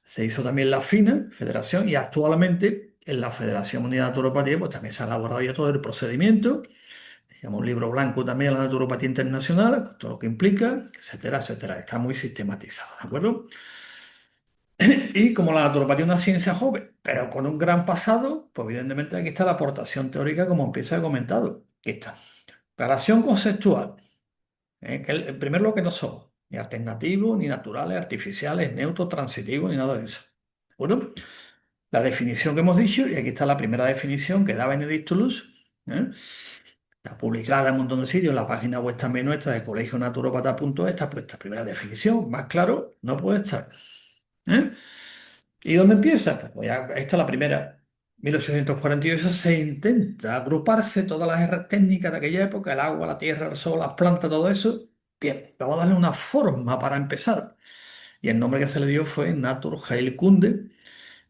Se hizo también la FINA, Federación, y actualmente en la Federación Mundial de Naturopatía pues también se ha elaborado ya todo el procedimiento. Se llama un libro blanco también a la naturopatía internacional, con todo lo que implica, etcétera, etcétera. Está muy sistematizado, ¿de acuerdo? Y como la naturopatía es una ciencia joven, pero con un gran pasado, pues evidentemente aquí está la aportación teórica, como empieza he comentado. Aquí está. Relación conceptual. En primer lugar, que no somos ni alternativos, ni naturales, artificiales, neutros, transitivos, ni nada de eso. Bueno, la definición que hemos dicho, y aquí está la primera definición que da Benedicto Luz, ¿eh? Está publicada en un montón de sitios, en la página web también nuestra de colegionaturopata.es, está puesta primera definición, más claro, no puede estar. ¿Eh? ¿Y dónde empieza? Esta es la primera. 1848 se intenta agruparse todas las técnicas de aquella época, el agua, la tierra, el sol, las plantas, todo eso. Bien, vamos a darle una forma para empezar. Y el nombre que se le dio fue Naturheilkunde,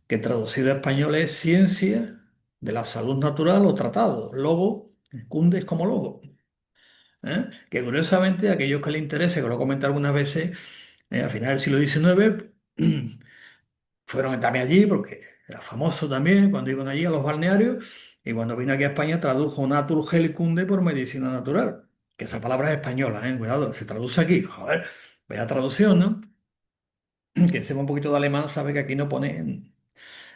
que traducido a español es Ciencia de la Salud Natural o Tratado. Logo, Kunde es como logo. ¿Eh? Que curiosamente, a aquellos que les interese, que lo he comentado algunas veces, al final del siglo XIX, fueron también allí porque era famoso también cuando iban allí a los balnearios y cuando vino aquí a España tradujo Naturheilkunde por medicina natural, que esa palabra es española, cuidado, se traduce aquí, joder, vaya traducción, ¿no? Que sepa un poquito de alemán sabe que aquí no pone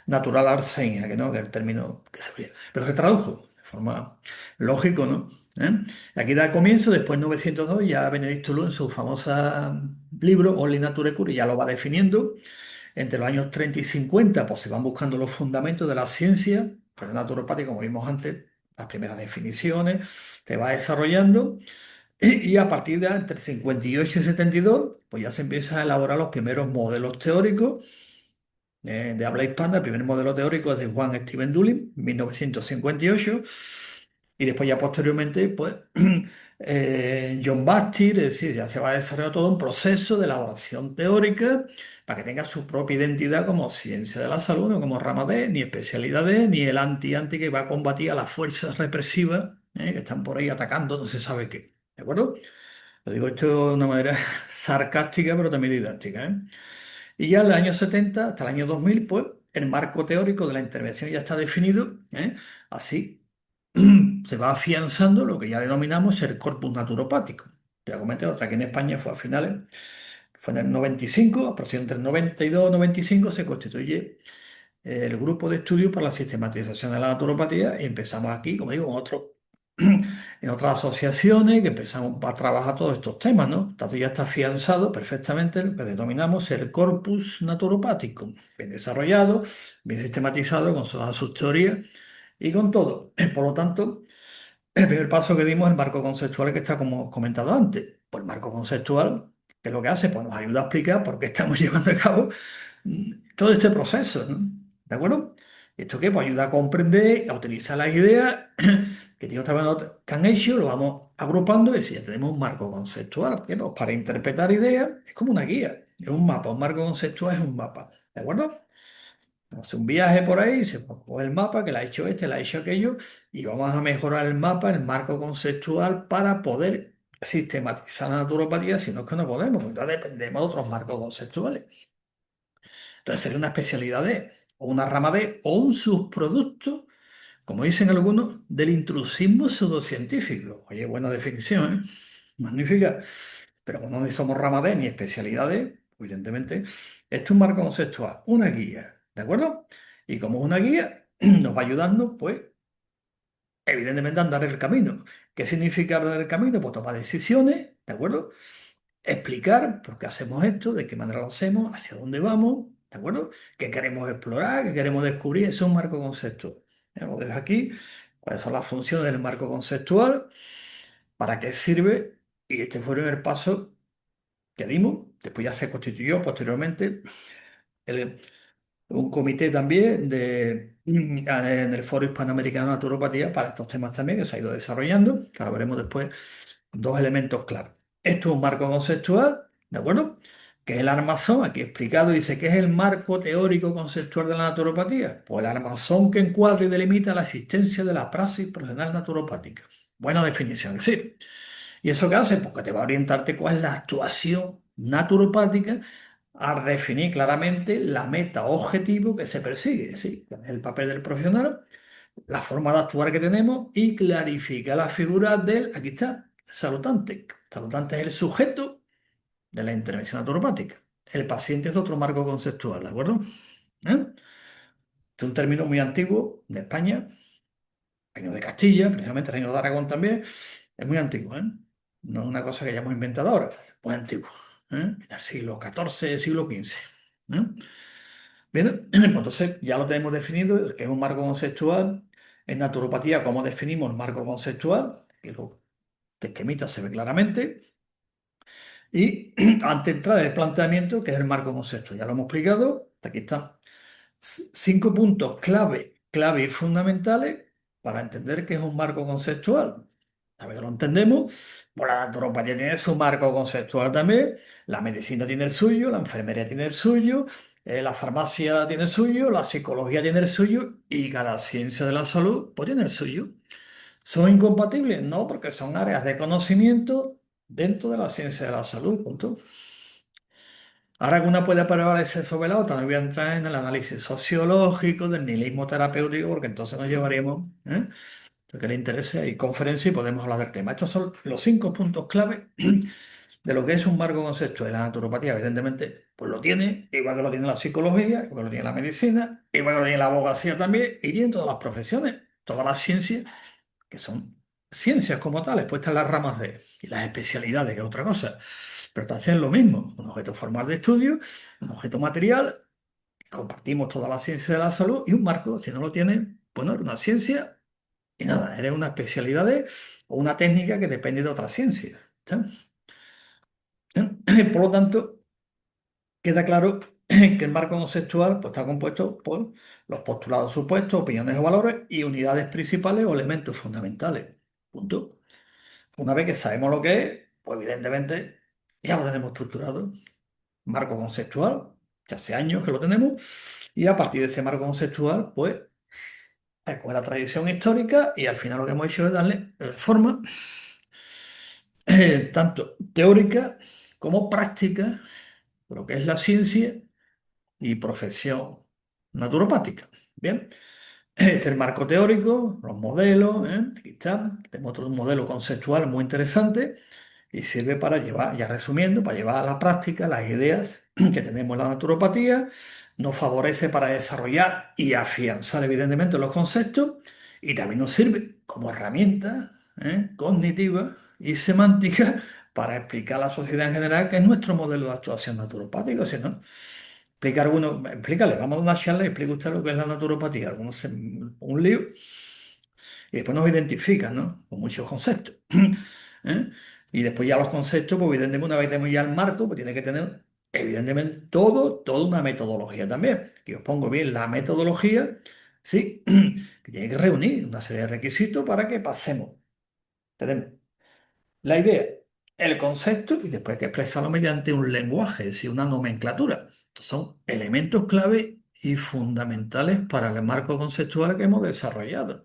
natural Arsen, que no, que el término que se veía, pero se tradujo de forma lógico, ¿no? ¿Eh? Y aquí da comienzo, después en 902 ya Benedicto Luz en su famosa libro Orli Nature Cura ya lo va definiendo. Entre los años 30 y 50, pues se van buscando los fundamentos de la ciencia, pues la naturopatía, como vimos antes, las primeras definiciones, se va desarrollando, y a partir de entre 58 y 72, pues ya se empiezan a elaborar los primeros modelos teóricos de habla hispana. El primer modelo teórico es de Juan Steven Dulin, 1958, y después ya posteriormente, pues, John Baptist, es decir, ya se va a desarrollar todo un proceso de elaboración teórica para que tenga su propia identidad como ciencia de la salud, no como rama D, ni especialidad D, ni el anti-anti que va a combatir a las fuerzas represivas que están por ahí atacando, no se sabe qué. ¿De acuerdo? Lo digo esto de una manera sarcástica, pero también didáctica, ¿eh? Y ya en los años 70 hasta el año 2000, pues el marco teórico de la intervención ya está definido, ¿eh? Así se va afianzando lo que ya denominamos el corpus naturopático. Ya comenté otra que en España fue a finales, fue en el 95, aproximadamente entre el 92 y 95 se constituye el grupo de estudio para la sistematización de la naturopatía y empezamos aquí, como digo, en otras asociaciones que empezamos a trabajar todos estos temas, ¿no? Tanto ya está afianzado perfectamente lo que denominamos el corpus naturopático, bien desarrollado, bien sistematizado con todas sus teorías y con todo. Por lo tanto, el primer paso que dimos es el marco conceptual que está como comentado antes. Pues el marco conceptual, ¿qué es lo que hace? Pues nos ayuda a explicar por qué estamos llevando a cabo todo este proceso, ¿no? ¿De acuerdo? ¿Esto qué? Pues ayuda a comprender, a utilizar las ideas que tiene otra que han hecho, lo vamos agrupando y si ya tenemos un marco conceptual, ¿qué? Pues para interpretar ideas es como una guía, es un mapa, un marco conceptual es un mapa, ¿de acuerdo? Hace un viaje por ahí, se coge el mapa, que la ha hecho este, la ha hecho aquello, y vamos a mejorar el mapa, el marco conceptual, para poder sistematizar la naturopatía, si no es que no podemos, porque ya dependemos de otros marcos conceptuales. Entonces sería una especialidad D, o una rama D, o un subproducto, como dicen algunos, del intrusismo pseudocientífico. Oye, buena definición, ¿eh? Magnífica. Pero como no somos rama D ni especialidad D, evidentemente, esto es un marco conceptual, una guía, ¿de acuerdo? Y como es una guía, nos va ayudando, pues, evidentemente, a andar el camino. ¿Qué significa andar el camino? Pues tomar decisiones, ¿de acuerdo? Explicar por qué hacemos esto, de qué manera lo hacemos, hacia dónde vamos, ¿de acuerdo? ¿Qué queremos explorar, qué queremos descubrir? Eso es un marco conceptual. Lo dejo aquí, cuáles son las funciones del marco conceptual, para qué sirve, y este fue el paso que dimos. Después ya se constituyó posteriormente el- un comité también en el Foro Hispanoamericano de Naturopatía para estos temas también, que se ha ido desarrollando, que ahora veremos después dos elementos clave. Esto es un marco conceptual, ¿de acuerdo? Que es el armazón, aquí explicado, dice que es el marco teórico conceptual de la naturopatía. Pues el armazón que encuadra y delimita la existencia de la praxis profesional naturopática. Buena definición, sí. ¿Y eso qué hace? Pues que te va a orientarte cuál es la actuación naturopática a definir claramente la meta objetivo que se persigue, ¿sí? El papel del profesional, la forma de actuar que tenemos y clarifica la figura del, aquí está, salutante. Salutante es el sujeto de la intervención naturopática. El paciente es otro marco conceptual, ¿de acuerdo? ¿Eh? Es un término muy antiguo de España, Reino de Castilla, precisamente Reino de Aragón también, es muy antiguo, ¿eh? No es una cosa que hayamos inventado ahora, es muy antiguo, ¿eh? En el siglo XIV, siglo XV. ¿Eh? Bien, pues entonces ya lo tenemos definido, que es un marco conceptual. En naturopatía, ¿cómo definimos el marco conceptual? Que lo de esquemita se ve claramente. Y antes de entrar en el planteamiento, que es el marco conceptual, ya lo hemos explicado, aquí están cinco puntos clave y fundamentales para entender qué es un marco conceptual. A ver, lo entendemos. Pues la naturopatía tiene su marco conceptual también, la medicina tiene el suyo, la enfermería tiene el suyo, la farmacia tiene el suyo, la psicología tiene el suyo y cada ciencia de la salud pues tiene el suyo. ¿Son incompatibles? No, porque son áreas de conocimiento dentro de la ciencia de la salud, punto. Ahora que una puede prevalecer sobre la otra, no voy a entrar en el análisis sociológico del nihilismo terapéutico, porque entonces nos llevaríamos, ¿eh? Lo que le interese, hay conferencia y podemos hablar del tema. Estos son los cinco puntos clave de lo que es un marco conceptual. La naturopatía, evidentemente, pues lo tiene, igual que lo tiene la psicología, igual que lo tiene la medicina, igual que lo tiene la abogacía también, y tiene todas las profesiones, todas las ciencias, que son ciencias como tales, puestas en las ramas de, y las especialidades, que es otra cosa. Pero también es lo mismo, un objeto formal de estudio, un objeto material, compartimos toda la ciencia de la salud y un marco, si no lo tiene, pues no era una ciencia y nada, eres una especialidad o una técnica que depende de otra ciencia. ¿Está? Por lo tanto, queda claro que el marco conceptual pues, está compuesto por los postulados supuestos, opiniones o valores y unidades principales o elementos fundamentales. Punto. Una vez que sabemos lo que es, pues evidentemente ya lo tenemos estructurado. Marco conceptual, ya hace años que lo tenemos, y a partir de ese marco conceptual, pues, con la tradición histórica y al final lo que hemos hecho es darle forma tanto teórica como práctica, lo que es la ciencia y profesión naturopática. Bien, este es el marco teórico, los modelos, ¿eh? Aquí está. Tengo otro modelo conceptual muy interesante y sirve para llevar, ya resumiendo, para llevar a la práctica las ideas que tenemos en la naturopatía. Nos favorece para desarrollar y afianzar, evidentemente, los conceptos y también nos sirve como herramienta, cognitiva y semántica para explicar a la sociedad en general qué es nuestro modelo de actuación naturopático. Si no, explicar alguno, explícale, vamos a una charla y explica usted lo que es la naturopatía. Algunos se un lío y después nos identifican, ¿no? Con muchos conceptos. ¿Eh? Y después ya los conceptos, pues evidentemente una vez tenemos ya el marco, pues tiene que tener, evidentemente, toda una metodología también. Que os pongo bien la metodología, sí, que tiene que reunir una serie de requisitos para que pasemos. Tenemos la idea, el concepto y después hay que expresarlo mediante un lenguaje, es decir, una nomenclatura. Estos son elementos clave y fundamentales para el marco conceptual que hemos desarrollado.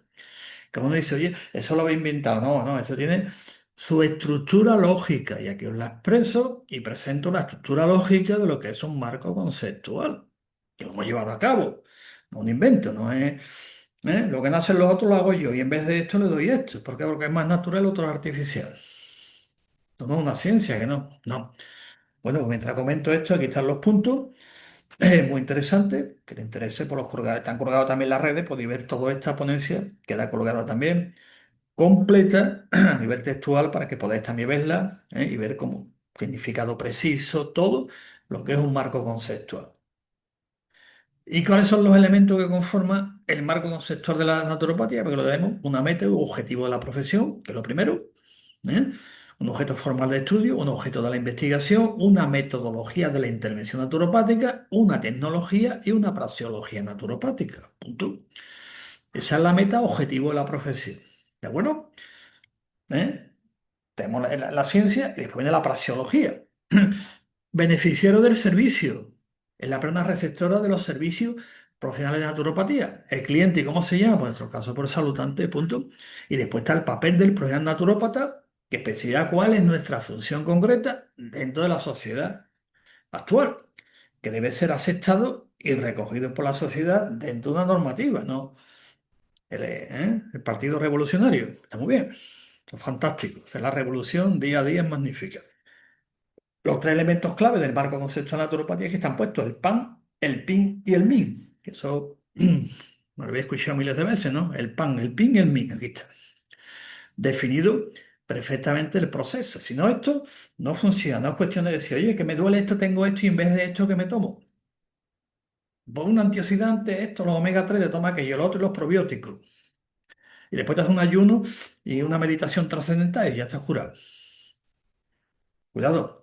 Que uno dice, oye, eso lo había inventado. No, no, eso tiene su estructura lógica y aquí os la expreso y presento la estructura lógica de lo que es un marco conceptual, que lo hemos llevado a cabo. No es un invento, no es... Lo que no hacen los otros lo hago yo y en vez de esto le doy esto. ¿Por qué? Porque es más natural, otro es artificial. Esto no es una ciencia, que no. No. Bueno, pues mientras comento esto, aquí están los puntos. Muy interesante, que le interese por los colgados. Están colgados también en las redes, podéis ver toda esta ponencia, queda colgada también completa a nivel textual para que podáis también verla, y ver como significado preciso, todo lo que es un marco conceptual. ¿Y cuáles son los elementos que conforman el marco conceptual de la naturopatía? Porque lo tenemos una meta u objetivo de la profesión, que es lo primero, ¿eh? Un objeto formal de estudio, un objeto de la investigación, una metodología de la intervención naturopática, una tecnología y una praxeología naturopática. Punto. Esa es la meta objetivo de la profesión. ¿De acuerdo? ¿Eh? Tenemos la ciencia y después viene la praxeología. Beneficiario del servicio. Es la persona receptora de los servicios profesionales de naturopatía. El cliente, ¿y cómo se llama? Pues en nuestro caso, por saludante, punto. Y después está el papel del profesional naturópata, que especifica cuál es nuestra función concreta dentro de la sociedad actual. que debe ser aceptado y recogido por la sociedad dentro de una normativa, ¿no? El Partido Revolucionario, está muy bien, esto es fantástico. O sea, la revolución día a día es magnífica. Los tres elementos clave del marco conceptual de naturopatía es que están puestos el pan, el pin y el min. Que eso me lo había escuchado miles de veces, ¿no? El pan, el pin y el min, aquí está. Definido perfectamente el proceso. Si no, esto no funciona. No es cuestión de decir, oye, que me duele esto, tengo esto y en vez de esto, que me tomo? Por un antioxidante, esto, los omega 3 te toma aquello, lo otro y los probióticos. Y después te haces un ayuno y una meditación trascendental y ya estás curado. Cuidado.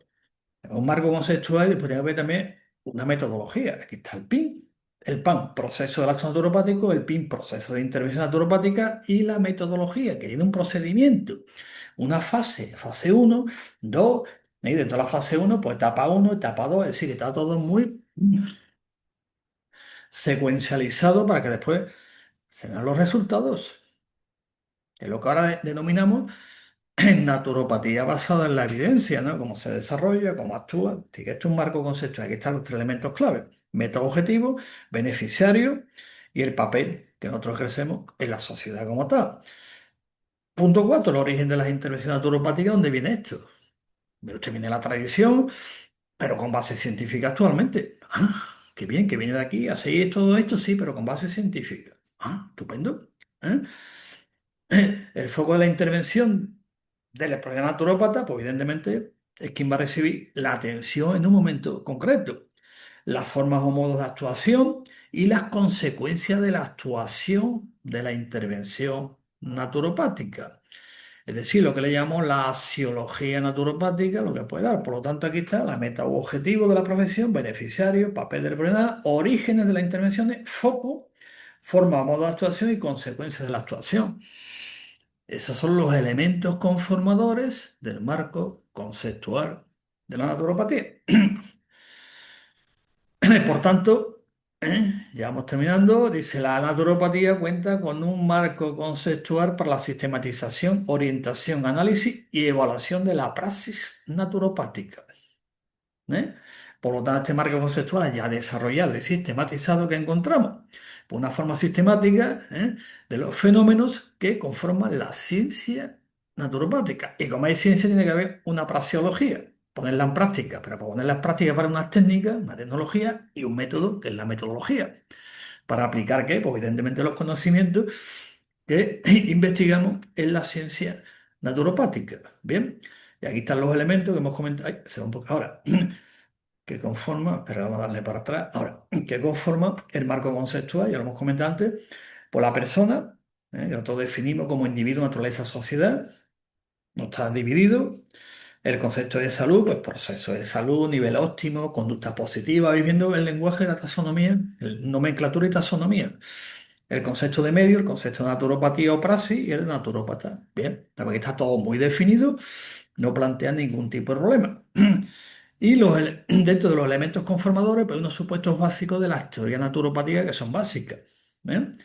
Un marco conceptual y después tiene que haber también una metodología. Aquí está el PIN, el PAN, proceso de acto naturopático, el PIN, proceso de intervención naturopática y la metodología, que tiene un procedimiento, una fase uno, 2, y dentro de la fase uno, pues etapa uno, etapa 2, es decir, que está todo muy secuencializado para que después se vean los resultados. Es lo que ahora denominamos en naturopatía basada en la evidencia, ¿no? Cómo se desarrolla, cómo actúa. Así que esto es un marco conceptual. Aquí están los tres elementos clave: meta objetivo, beneficiario y el papel que nosotros ejercemos en la sociedad como tal. Punto cuatro, el origen de las intervenciones naturopáticas. ¿Dónde viene esto? Pero usted viene de la tradición, pero con base científica actualmente. Ah, qué bien, que viene de aquí, así todo esto, sí, pero con base científica. Ah, estupendo. ¿Eh? El foco de la intervención del problema naturópata, pues evidentemente es quien va a recibir la atención en un momento concreto. Las formas o modos de actuación y las consecuencias de la actuación de la intervención naturopática. Es decir, lo que le llamamos la axiología naturopática, lo que puede dar. Por lo tanto, aquí está la meta u objetivo de la profesión, beneficiario, papel del problema, orígenes de las intervenciones, foco, forma o modo de actuación y consecuencias de la actuación. Esos son los elementos conformadores del marco conceptual de la naturopatía. Por tanto, ya vamos terminando. Dice, la naturopatía cuenta con un marco conceptual para la sistematización, orientación, análisis y evaluación de la praxis naturopática. ¿Eh? Por lo tanto, este marco conceptual ya desarrollado y sistematizado que encontramos por una forma sistemática de los fenómenos que conforman la ciencia naturopática. Y como hay ciencia, tiene que haber una praxeología, ponerla en práctica, pero para ponerla en práctica para unas técnicas, una tecnología y un método, que es la metodología. ¿Para aplicar qué? Pues evidentemente los conocimientos que investigamos en la ciencia naturopática. Bien, y aquí están los elementos que hemos comentado. Ay, se va un poco. Ahora, que conforma, pero vamos a darle para atrás, ahora, que conforma el marco conceptual, ya lo hemos comentado antes, por la persona, que nosotros definimos como individuo, naturaleza, sociedad, no está dividido. El concepto de salud, pues proceso de salud, nivel óptimo, conducta positiva, viviendo el lenguaje de la taxonomía, nomenclatura y taxonomía. El concepto de medio, el concepto de naturopatía o praxis y el de naturópata. Bien, aquí está todo muy definido, no plantea ningún tipo de problema. Y dentro de los elementos conformadores, pues unos supuestos básicos de las teorías naturopáticas que son básicas. ¿Eh?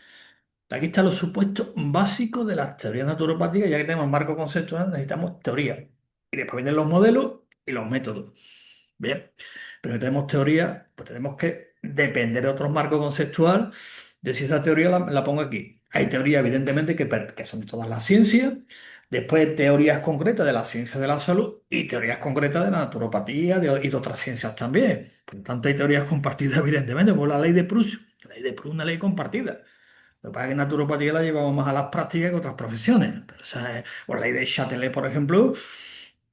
Aquí están los supuestos básicos de las teorías naturopáticas, ya que tenemos marco conceptual, necesitamos teoría. Y después vienen los modelos y los métodos. Bien, pero si tenemos teoría, pues tenemos que depender de otros marcos conceptual de si esa teoría la pongo aquí. Hay teorías, evidentemente, que son de todas las ciencias, después teorías concretas de la ciencia de la salud y teorías concretas de la naturopatía y de otras ciencias también. Por lo tanto, hay teorías compartidas, evidentemente, por la ley de Proust. La ley de Proust es una ley compartida. Lo que pasa es que en naturopatía la llevamos más a las prácticas que otras profesiones. Pero, o la ley de Châtelet, por ejemplo,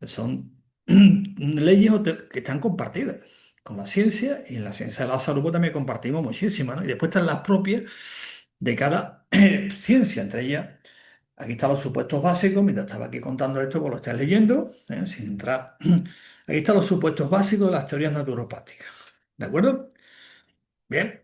son leyes que están compartidas con la ciencia y en la ciencia de la salud pues, también compartimos muchísimas, ¿no? Y después están las propias de cada ciencia, entre ellas. Aquí están los supuestos básicos, mientras estaba aquí contando esto, pues lo estáis leyendo, sin entrar. Aquí están los supuestos básicos de las teorías naturopáticas. ¿De acuerdo? Bien.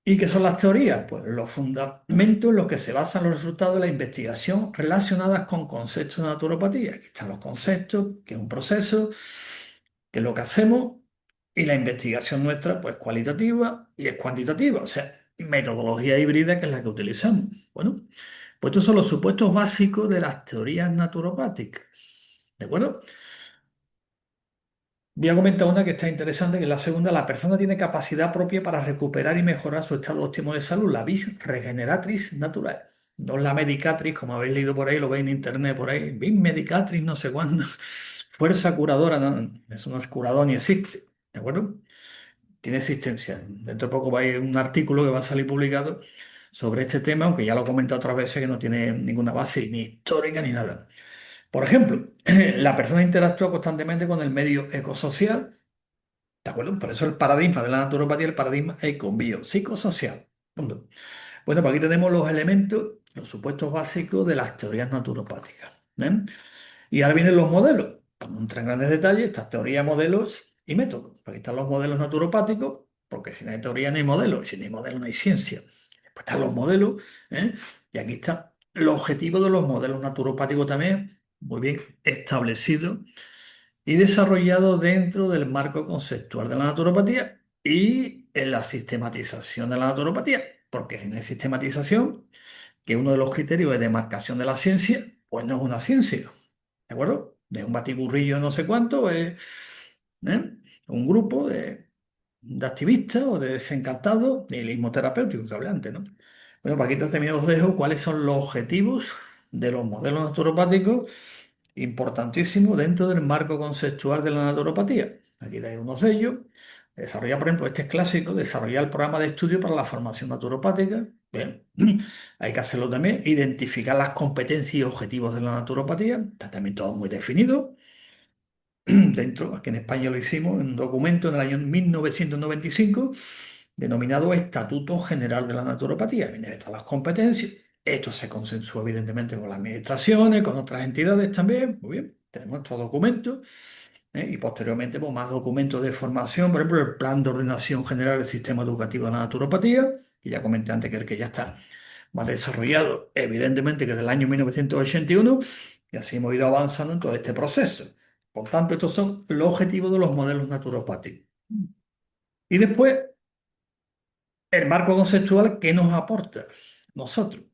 ¿Y qué son las teorías? Pues los fundamentos en los que se basan los resultados de la investigación relacionadas con conceptos de naturopatía. Aquí están los conceptos, que es un proceso, que es lo que hacemos, y la investigación nuestra, pues cualitativa y es cuantitativa, o sea, metodología híbrida que es la que utilizamos. Bueno, pues estos son los supuestos básicos de las teorías naturopáticas. ¿De acuerdo? Voy a comentar una que está interesante, que es la segunda. La persona tiene capacidad propia para recuperar y mejorar su estado óptimo de salud, la vis regeneratriz natural. No la medicatrix, como habéis leído por ahí, lo veis en internet por ahí. Vis medicatrix, no sé cuándo. Fuerza curadora, no, eso no es curador ni existe. ¿De acuerdo? Tiene existencia. Dentro de poco va a ir un artículo que va a salir publicado sobre este tema, aunque ya lo he comentado otras veces que no tiene ninguna base ni histórica ni nada. Por ejemplo, la persona interactúa constantemente con el medio ecosocial. ¿De acuerdo? Por eso el paradigma de la naturopatía es el paradigma eco-bio-psicosocial. Punto. Bueno, pues aquí tenemos los elementos, los supuestos básicos de las teorías naturopáticas. ¿Eh? Y ahora vienen los modelos. Cuando entra en grandes detalles, estas teorías, modelos y métodos. Aquí están los modelos naturopáticos, porque si no hay teoría no hay modelo, y si no hay modelo no hay ciencia. Después están los modelos, ¿eh? Y aquí está los objetivos de los modelos naturopáticos también, muy bien establecidos y desarrollado dentro del marco conceptual de la naturopatía y en la sistematización de la naturopatía, porque si no hay sistematización, que uno de los criterios de demarcación de la ciencia, pues no es una ciencia, ¿de acuerdo? De un batiburrillo no sé cuánto, ¿eh? Un grupo de activistas o de desencantados, nihilismo terapéutico que hablé antes, ¿no? Bueno, para aquí también os dejo cuáles son los objetivos de los modelos naturopáticos importantísimo dentro del marco conceptual de la naturopatía. Aquí hay unos de ellos. Desarrollar, por ejemplo, este es clásico, desarrollar el programa de estudio para la formación naturopática. Bien, hay que hacerlo también. Identificar las competencias y objetivos de la naturopatía. Está también todo muy definido. Dentro, aquí en España lo hicimos en un documento en el año 1995 denominado Estatuto General de la Naturopatía. Vienen todas las competencias. Esto se consensuó evidentemente con las administraciones, con otras entidades también. Muy bien, tenemos otro documento. Y posteriormente pues, más documentos de formación, por ejemplo, el Plan de Ordenación General del Sistema Educativo de la Naturopatía, que ya comenté antes que el que ya está más desarrollado, evidentemente que es del año 1981, y así hemos ido avanzando en todo este proceso. Por tanto, estos son los objetivos de los modelos naturopáticos. Y después, el marco conceptual, ¿qué nos aporta nosotros?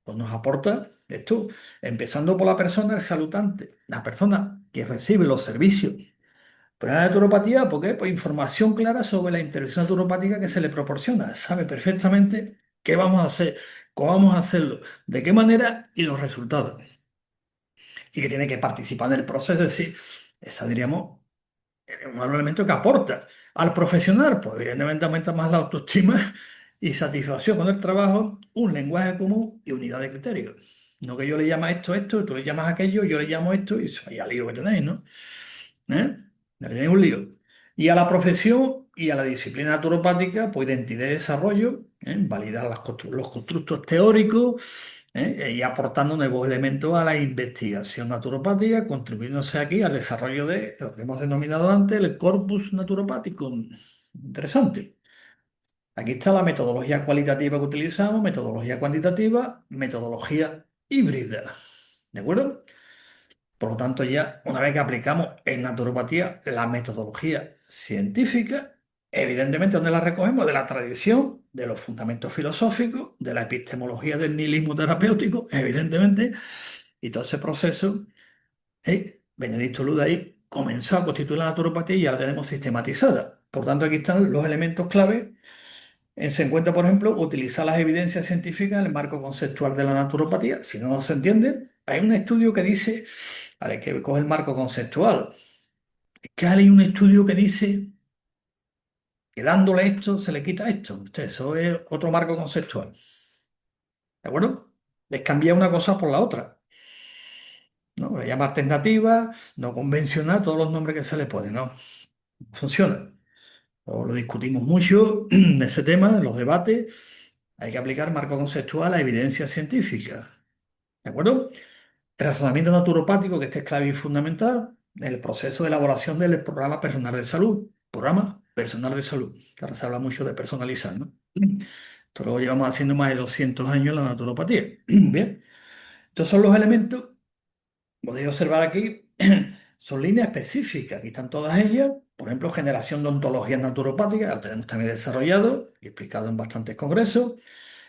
Pues nos aporta esto, empezando por la persona, el salutante, la persona que recibe los servicios. Pero la naturopatía, ¿por qué? Pues información clara sobre la intervención naturopática que se le proporciona. Sabe perfectamente qué vamos a hacer, cómo vamos a hacerlo, de qué manera y los resultados. Y que tiene que participar en el proceso, es decir, esa diríamos un elemento que aporta al profesional, pues evidentemente aumenta más la autoestima y satisfacción con el trabajo, un lenguaje común y unidad de criterios. No que yo le llame esto, esto, tú le llamas aquello, yo le llamo esto y eso, ahí al lío que tenéis, ¿no? ¿Eh? Ya tenéis un lío. Y a la profesión y a la disciplina naturopática, pues identidad y desarrollo, validar los constructos teóricos, y aportando nuevos elementos a la investigación naturopática, contribuyéndose aquí al desarrollo de lo que hemos denominado antes el corpus naturopático. Interesante. Aquí está la metodología cualitativa que utilizamos, metodología cuantitativa, metodología híbrida. ¿De acuerdo? Por lo tanto, ya una vez que aplicamos en naturopatía la metodología científica, evidentemente, ¿dónde la recogemos? De la tradición, de los fundamentos filosóficos, de la epistemología del nihilismo terapéutico, evidentemente, y todo ese proceso, Benedicto Luda ahí comenzó a constituir la naturopatía y ya la tenemos sistematizada. Por tanto, aquí están los elementos clave se encuentra, por ejemplo, utilizar las evidencias científicas en el marco conceptual de la naturopatía. Si no se entiende, hay un estudio que dice, vale, que coge el marco conceptual. Es que hay un estudio que dice que dándole esto se le quita esto. Usted, eso es otro marco conceptual. ¿De acuerdo? Es cambiar una cosa por la otra. ¿No? Le llama alternativa, no convencional, todos los nombres que se le ponen, ¿no? Funciona. Lo discutimos mucho en ese tema, en los debates. Hay que aplicar marco conceptual a evidencia científica. ¿De acuerdo? El razonamiento naturopático, que este es clave y fundamental, en el proceso de elaboración del programa personal de salud. Programa personal de salud. Que ahora se habla mucho de personalizar, ¿no? Esto lo llevamos haciendo más de 200 años en la naturopatía. Bien. Estos son los elementos, podéis observar aquí, son líneas específicas. Aquí están todas ellas. Por ejemplo, generación de ontologías naturopáticas, lo tenemos también desarrollado y explicado en bastantes congresos.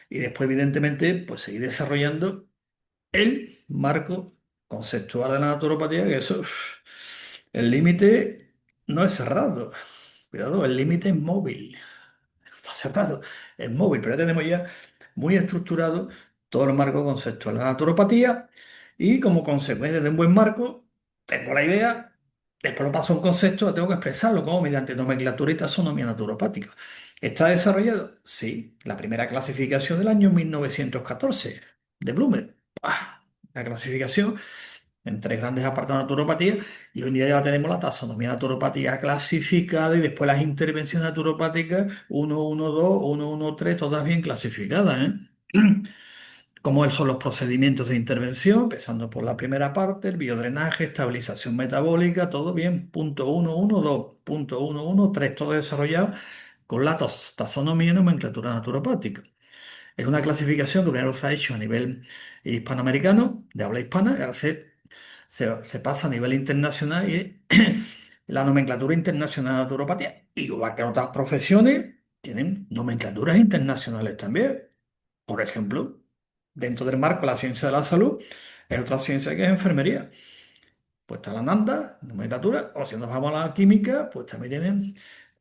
Y después, evidentemente, pues seguir desarrollando el marco conceptual de la naturopatía, que eso, el límite no es cerrado. Cuidado, el límite es móvil. Está cerrado, es móvil, pero ya tenemos ya muy estructurado todo el marco conceptual de la naturopatía y como consecuencia de un buen marco, tengo la idea, después lo paso a un concepto, tengo que expresarlo como mediante nomenclatura y taxonomía naturopática. ¿Está desarrollado? Sí, la primera clasificación del año 1914 de Blumer. ¡Pah! La clasificación en tres grandes apartados de naturopatía y hoy en día ya tenemos la taxonomía de naturopatía clasificada y después las intervenciones naturopáticas 112, 113, todas bien clasificadas, ¿eh? Como son los procedimientos de intervención, empezando por la primera parte, el biodrenaje, estabilización metabólica, todo bien, punto 112, punto 113, todo desarrollado con la taxonomía y nomenclatura naturopática. Es una clasificación que primero se ha hecho a nivel hispanoamericano, de habla hispana, y ahora se pasa a nivel internacional y la nomenclatura internacional de naturopatía. Igual que otras profesiones, tienen nomenclaturas internacionales también. Por ejemplo, dentro del marco de la ciencia de la salud, es otra ciencia que es enfermería. Pues está la NANDA, nomenclatura, o si nos vamos a la química, pues también tienen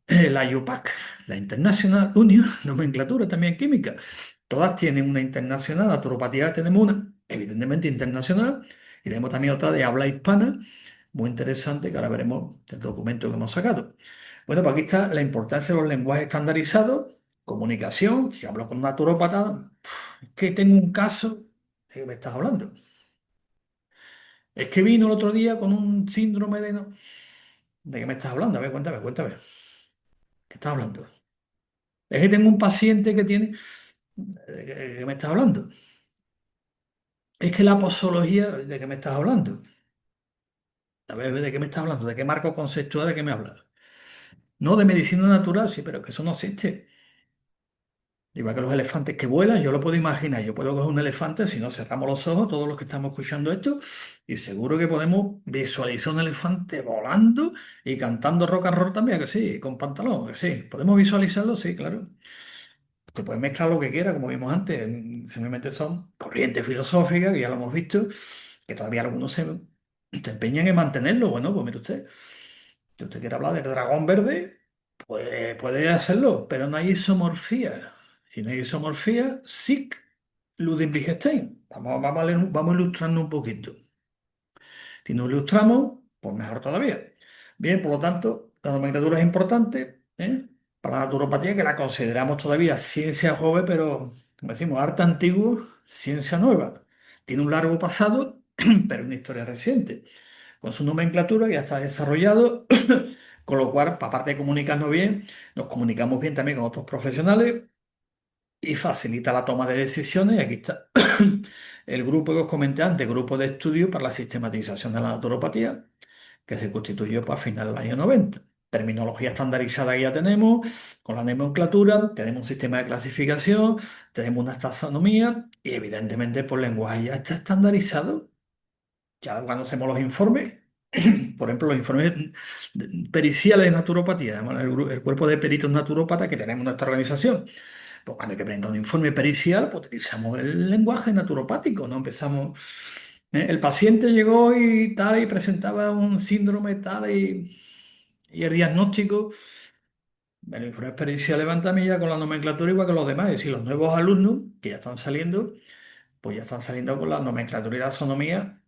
la IUPAC, la International Union, nomenclatura también química. Todas tienen una internacional, naturopatía tenemos una, evidentemente internacional, y tenemos también otra de habla hispana, muy interesante, que ahora veremos el documento que hemos sacado. Bueno, pues aquí está la importancia de los lenguajes estandarizados, comunicación, si hablo con un naturópata, es que tengo un caso, ¿de qué me estás hablando? Es que vino el otro día con un síndrome de... ¿De qué me estás hablando? A ver, cuéntame, cuéntame. ¿Qué estás hablando? Es que tengo un paciente que tiene... ¿De qué me estás hablando? Es que la posología, ¿de qué me estás hablando? A ver, ¿de qué me estás hablando? ¿De qué marco conceptual de qué me hablas? No, de medicina natural, sí, pero que eso no existe. Igual que los elefantes que vuelan, yo lo puedo imaginar. Yo puedo coger un elefante, si no cerramos los ojos, todos los que estamos escuchando esto, y seguro que podemos visualizar un elefante volando y cantando rock and roll también, que sí, con pantalón, que sí. ¿Podemos visualizarlo? Sí, claro. Te puedes mezclar lo que quieras, como vimos antes. Simplemente son corrientes filosóficas, que ya lo hemos visto, que todavía algunos se empeñan en mantenerlo. Bueno, pues mire usted, si usted quiere hablar del dragón verde, pues puede hacerlo, pero no hay isomorfía. Si no hay isomorfía, Sick, Ludwig Wittgenstein. Vamos a ilustrarnos un poquito. Si nos ilustramos, pues mejor todavía. Bien, por lo tanto, la nomenclatura es importante, ¿eh? Para la naturopatía, que la consideramos todavía ciencia joven, pero, como decimos, arte antiguo, ciencia nueva. Tiene un largo pasado, pero una historia reciente. Con su nomenclatura ya está desarrollado, con lo cual, aparte de comunicarnos bien, nos comunicamos bien también con otros profesionales y facilita la toma de decisiones. Y aquí está el grupo que os comenté antes, grupo de estudio para la sistematización de la naturopatía, que se constituyó pues, a finales del año 90. Terminología estandarizada que ya tenemos, con la nomenclatura, tenemos un sistema de clasificación, tenemos una taxonomía y evidentemente por lenguaje ya está estandarizado. Ya cuando hacemos los informes, por ejemplo, los informes periciales de naturopatía, además, el cuerpo de peritos naturópatas que tenemos en nuestra organización, pues cuando hay que presentar un informe pericial, pues utilizamos el lenguaje naturopático, ¿no? Empezamos, el paciente llegó y tal, y presentaba un síndrome tal, y el diagnóstico, el informe pericial levanta ya con la nomenclatura igual que los demás, es decir, los nuevos alumnos que ya están saliendo, pues ya están saliendo con la nomenclatura y taxonomía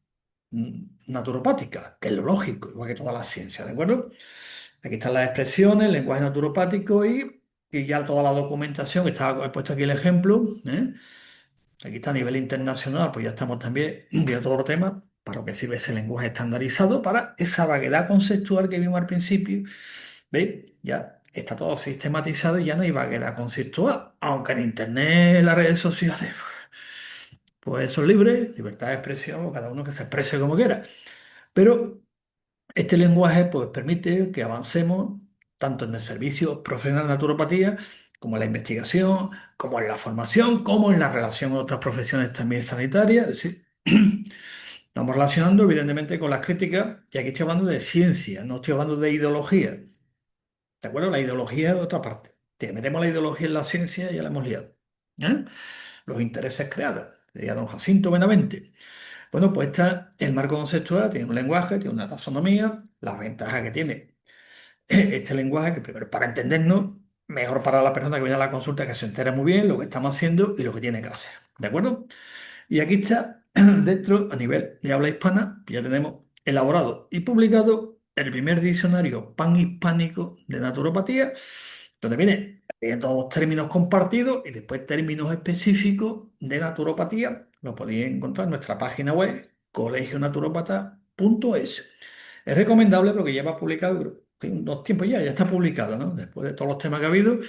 naturopática, que es lo lógico, igual que toda la ciencia, ¿de acuerdo? Aquí están las expresiones, el lenguaje naturopático y ya toda la documentación, que está, he puesto aquí el ejemplo, ¿eh? Aquí está a nivel internacional, pues ya estamos también viendo todo el tema, para lo que sirve ese lenguaje estandarizado, para esa vaguedad conceptual que vimos al principio, ¿veis? Ya está todo sistematizado y ya no hay vaguedad conceptual, aunque en Internet, en las redes sociales, pues eso es libre, libertad de expresión, cada uno que se exprese como quiera. Pero este lenguaje pues, permite que avancemos tanto en el servicio profesional de naturopatía, como en la investigación, como en la formación, como en la relación con otras profesiones también sanitarias. Es decir, estamos relacionando evidentemente con las críticas, y aquí estoy hablando de ciencia, no estoy hablando de ideología. ¿De acuerdo? La ideología es otra parte. Si metemos la ideología en la ciencia, ya la hemos liado. ¿Eh? Los intereses creados, diría don Jacinto Benavente. Bueno, pues está el marco conceptual, tiene un lenguaje, tiene una taxonomía, las ventajas que tiene. este lenguaje, que primero para entendernos, mejor para la persona que viene a la consulta que se entere muy bien lo que estamos haciendo y lo que tiene que hacer. ¿De acuerdo? Y aquí está, dentro, a nivel de habla hispana, ya tenemos elaborado y publicado el primer diccionario panhispánico de naturopatía, donde viene todos los términos compartidos y después términos específicos de naturopatía. Lo podéis encontrar en nuestra página web, colegionaturopata.es. Es recomendable porque ya va publicado, sí, unos tiempos ya está publicado, ¿no? Después de todos los temas que ha habido,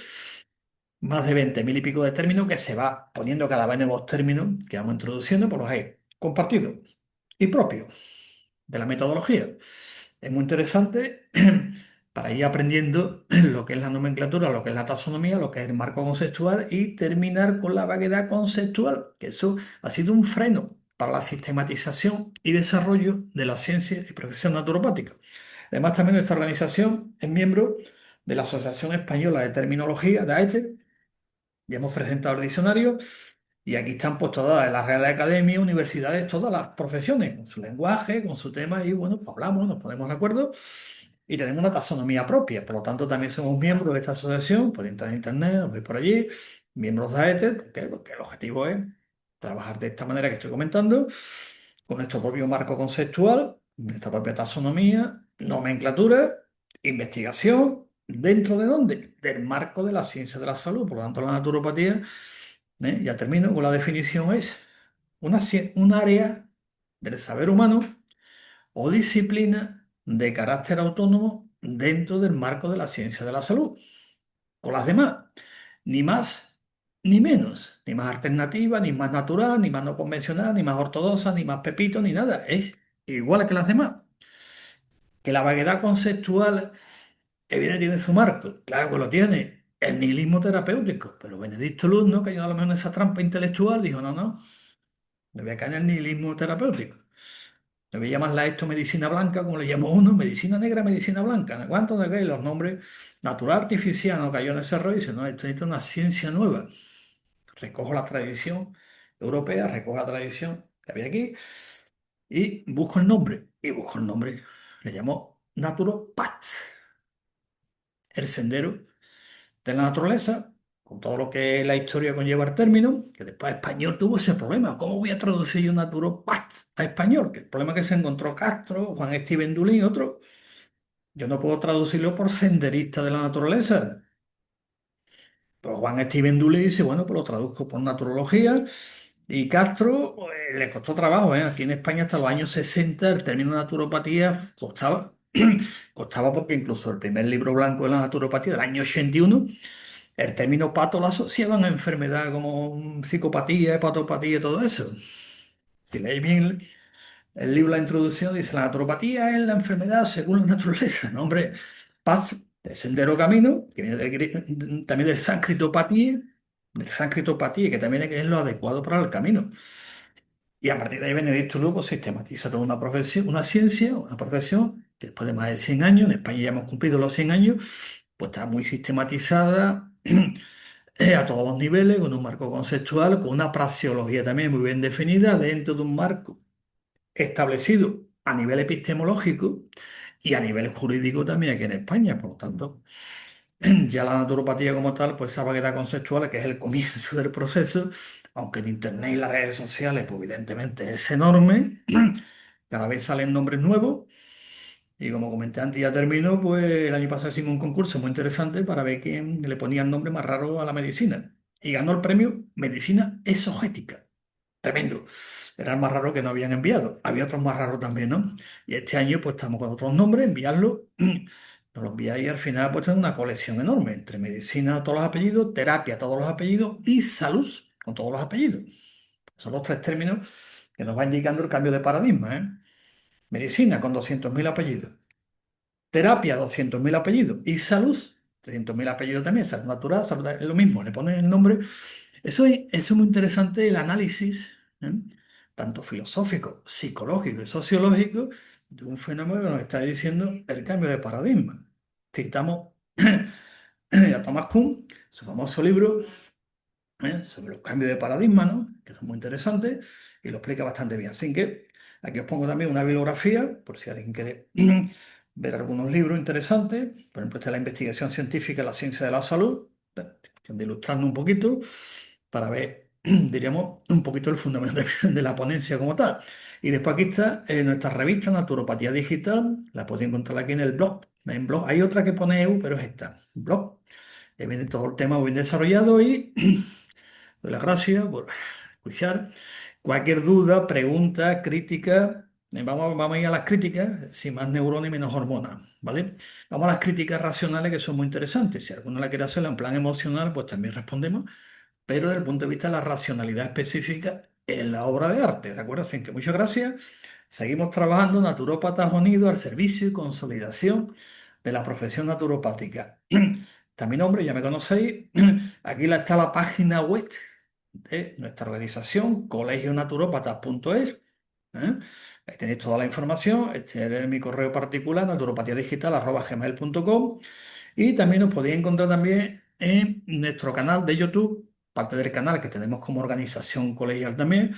más de 20.000 y pico de términos que se va poniendo cada vez nuevos términos que vamos introduciendo, por los hay compartidos y propios de la metodología. Es muy interesante para ir aprendiendo lo que es la nomenclatura, lo que es la taxonomía, lo que es el marco conceptual y terminar con la vaguedad conceptual, que eso ha sido un freno para la sistematización y desarrollo de la ciencia y profesión naturopática. Además, también nuestra organización es miembro de la Asociación Española de Terminología, de AETE, ya hemos presentado el diccionario y aquí están pues todas las reales academias, universidades, todas las profesiones, con su lenguaje, con su tema y bueno, pues hablamos, nos ponemos de acuerdo y tenemos una taxonomía propia. Por lo tanto, también somos miembros de esta asociación, por entrar en internet, os veis por allí, miembros de AETER, ¿por qué? Porque el objetivo es trabajar de esta manera que estoy comentando, con nuestro propio marco conceptual, nuestra propia taxonomía, nomenclatura, investigación. ¿Dentro de dónde? Del marco de la ciencia de la salud. Por lo tanto, la naturopatía, ya termino con la definición, es un área del saber humano o disciplina de carácter autónomo dentro del marco de la ciencia de la salud. Con las demás, ni más ni menos, ni más alternativa, ni más natural, ni más no convencional, ni más ortodoxa, ni más pepito, ni nada. Es igual que las demás. Que la vaguedad conceptual tiene su marco, claro que lo tiene. El nihilismo terapéutico, pero Benedicto Luz no cayó a lo mejor en esa trampa intelectual, dijo, no, no, le voy a caer en el nihilismo terapéutico. Le voy a llamarla esto medicina blanca, como le llamó uno, medicina negra, medicina blanca. ¿Cuánto de qué? Los nombres natural, artificial, no cayó en ese rollo y dice, no, esto es una ciencia nueva. Recojo la tradición europea, recojo la tradición que había aquí y busco el nombre. Y busco el nombre. Le llamó Naturopath, el sendero de la naturaleza, con todo lo que la historia conlleva el término, que después español tuvo ese problema. ¿Cómo voy a traducir yo naturopath a español? Que el problema que se encontró Castro, Juan Steven Dulín, otro, yo no puedo traducirlo por senderista de la naturaleza. Pues Juan Steven Dulín dice, bueno, pues lo traduzco por naturología. Y Castro, pues, le costó trabajo, ¿eh? Aquí en España hasta los años 60 el término naturopatía costaba. Costaba porque incluso el primer libro blanco de la naturopatía del año 81, el término pato lo asociaban a enfermedad como psicopatía, hepatopatía y todo eso. Si leéis bien el libro, la introducción, dice la naturopatía es la enfermedad según la naturaleza. No, hombre, paz, de sendero camino, que viene también del sánscrito patía, que también es lo adecuado para el camino. Y a partir de ahí Benedicto luego sistematiza toda una profesión, una ciencia, una profesión, que después de más de 100 años, en España ya hemos cumplido los 100 años, pues está muy sistematizada a todos los niveles, con un marco conceptual, con una praxeología también muy bien definida dentro de un marco establecido a nivel epistemológico y a nivel jurídico también aquí en España. Por lo tanto, ya la naturopatía como tal, pues esa vaguedad conceptual, que es el comienzo del proceso, aunque en Internet y las redes sociales, pues evidentemente es enorme, cada vez salen nombres nuevos. Y como comenté antes, ya terminó, pues el año pasado hicimos un concurso muy interesante para ver quién le ponía el nombre más raro a la medicina. Y ganó el premio Medicina Exogética. Tremendo. Era el más raro que nos habían enviado. Había otros más raros también, ¿no? Y este año pues estamos con otros nombres, enviarlo. Nos lo enviáis y al final pues tenemos una colección enorme entre medicina, todos los apellidos, terapia, todos los apellidos y salud, con todos los apellidos. Son los tres términos que nos va indicando el cambio de paradigma, ¿eh? Medicina con 200.000 apellidos. Terapia, 200.000 apellidos. Y salud, 300.000 apellidos también. Salud natural, salud, es lo mismo, le ponen el nombre. Eso es muy interesante, el análisis, ¿eh? Tanto filosófico, psicológico y sociológico, de un fenómeno que nos está diciendo el cambio de paradigma. Citamos a Thomas Kuhn, su famoso libro, sobre los cambios de paradigma, ¿no? Que son muy interesantes y lo explica bastante bien. Así que aquí os pongo también una bibliografía, por si alguien quiere ver algunos libros interesantes, por ejemplo, está la investigación científica en la ciencia de la salud, de ilustrando un poquito para ver, diríamos, un poquito el fundamento de la ponencia como tal. Y después aquí está nuestra revista Naturopatía Digital, la podéis encontrar aquí en el blog. En blog hay otra que pone EU, pero es esta, blog. Viene todo el tema bien desarrollado y doy las gracias por escuchar. Cualquier duda, pregunta, crítica, vamos a ir a las críticas, sin más neuronas y menos hormonas, ¿vale? Vamos a las críticas racionales que son muy interesantes. Si alguno la quiere hacer en plan emocional, pues también respondemos, pero desde el punto de vista de la racionalidad específica en la obra de arte, ¿de acuerdo? Así que muchas gracias. Seguimos trabajando, Naturópatas Unidos, al servicio y consolidación de la profesión naturopática. Está mi nombre, ya me conocéis. Aquí está la página web de nuestra organización, colegionaturópatas.es. ¿Eh? Ahí tenéis toda la información. Este es mi correo particular, naturopatiadigital@gmail.com. Y también os podéis encontrar también en nuestro canal de YouTube, parte del canal que tenemos como organización colegial también,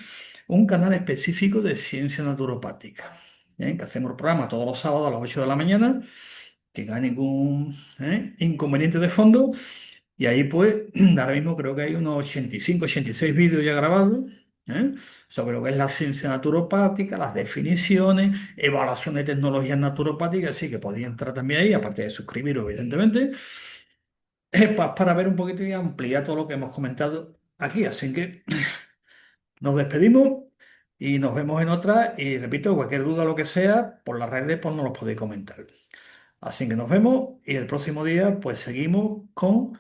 un canal específico de ciencia naturopática. ¿Eh? Que hacemos el programa todos los sábados a las 8 de la mañana, que no hay ningún inconveniente de fondo. Y ahí pues, ahora mismo creo que hay unos 85, 86 vídeos ya grabados, ¿eh? Sobre lo que es la ciencia naturopática, las definiciones, evaluación de tecnologías naturopáticas, así que podéis entrar también ahí, aparte de suscribiros, evidentemente, para ver un poquito y ampliar todo lo que hemos comentado aquí. Así que nos despedimos y nos vemos en otra. Y repito, cualquier duda o lo que sea, por las redes, pues nos lo podéis comentar. Así que nos vemos y el próximo día, pues seguimos con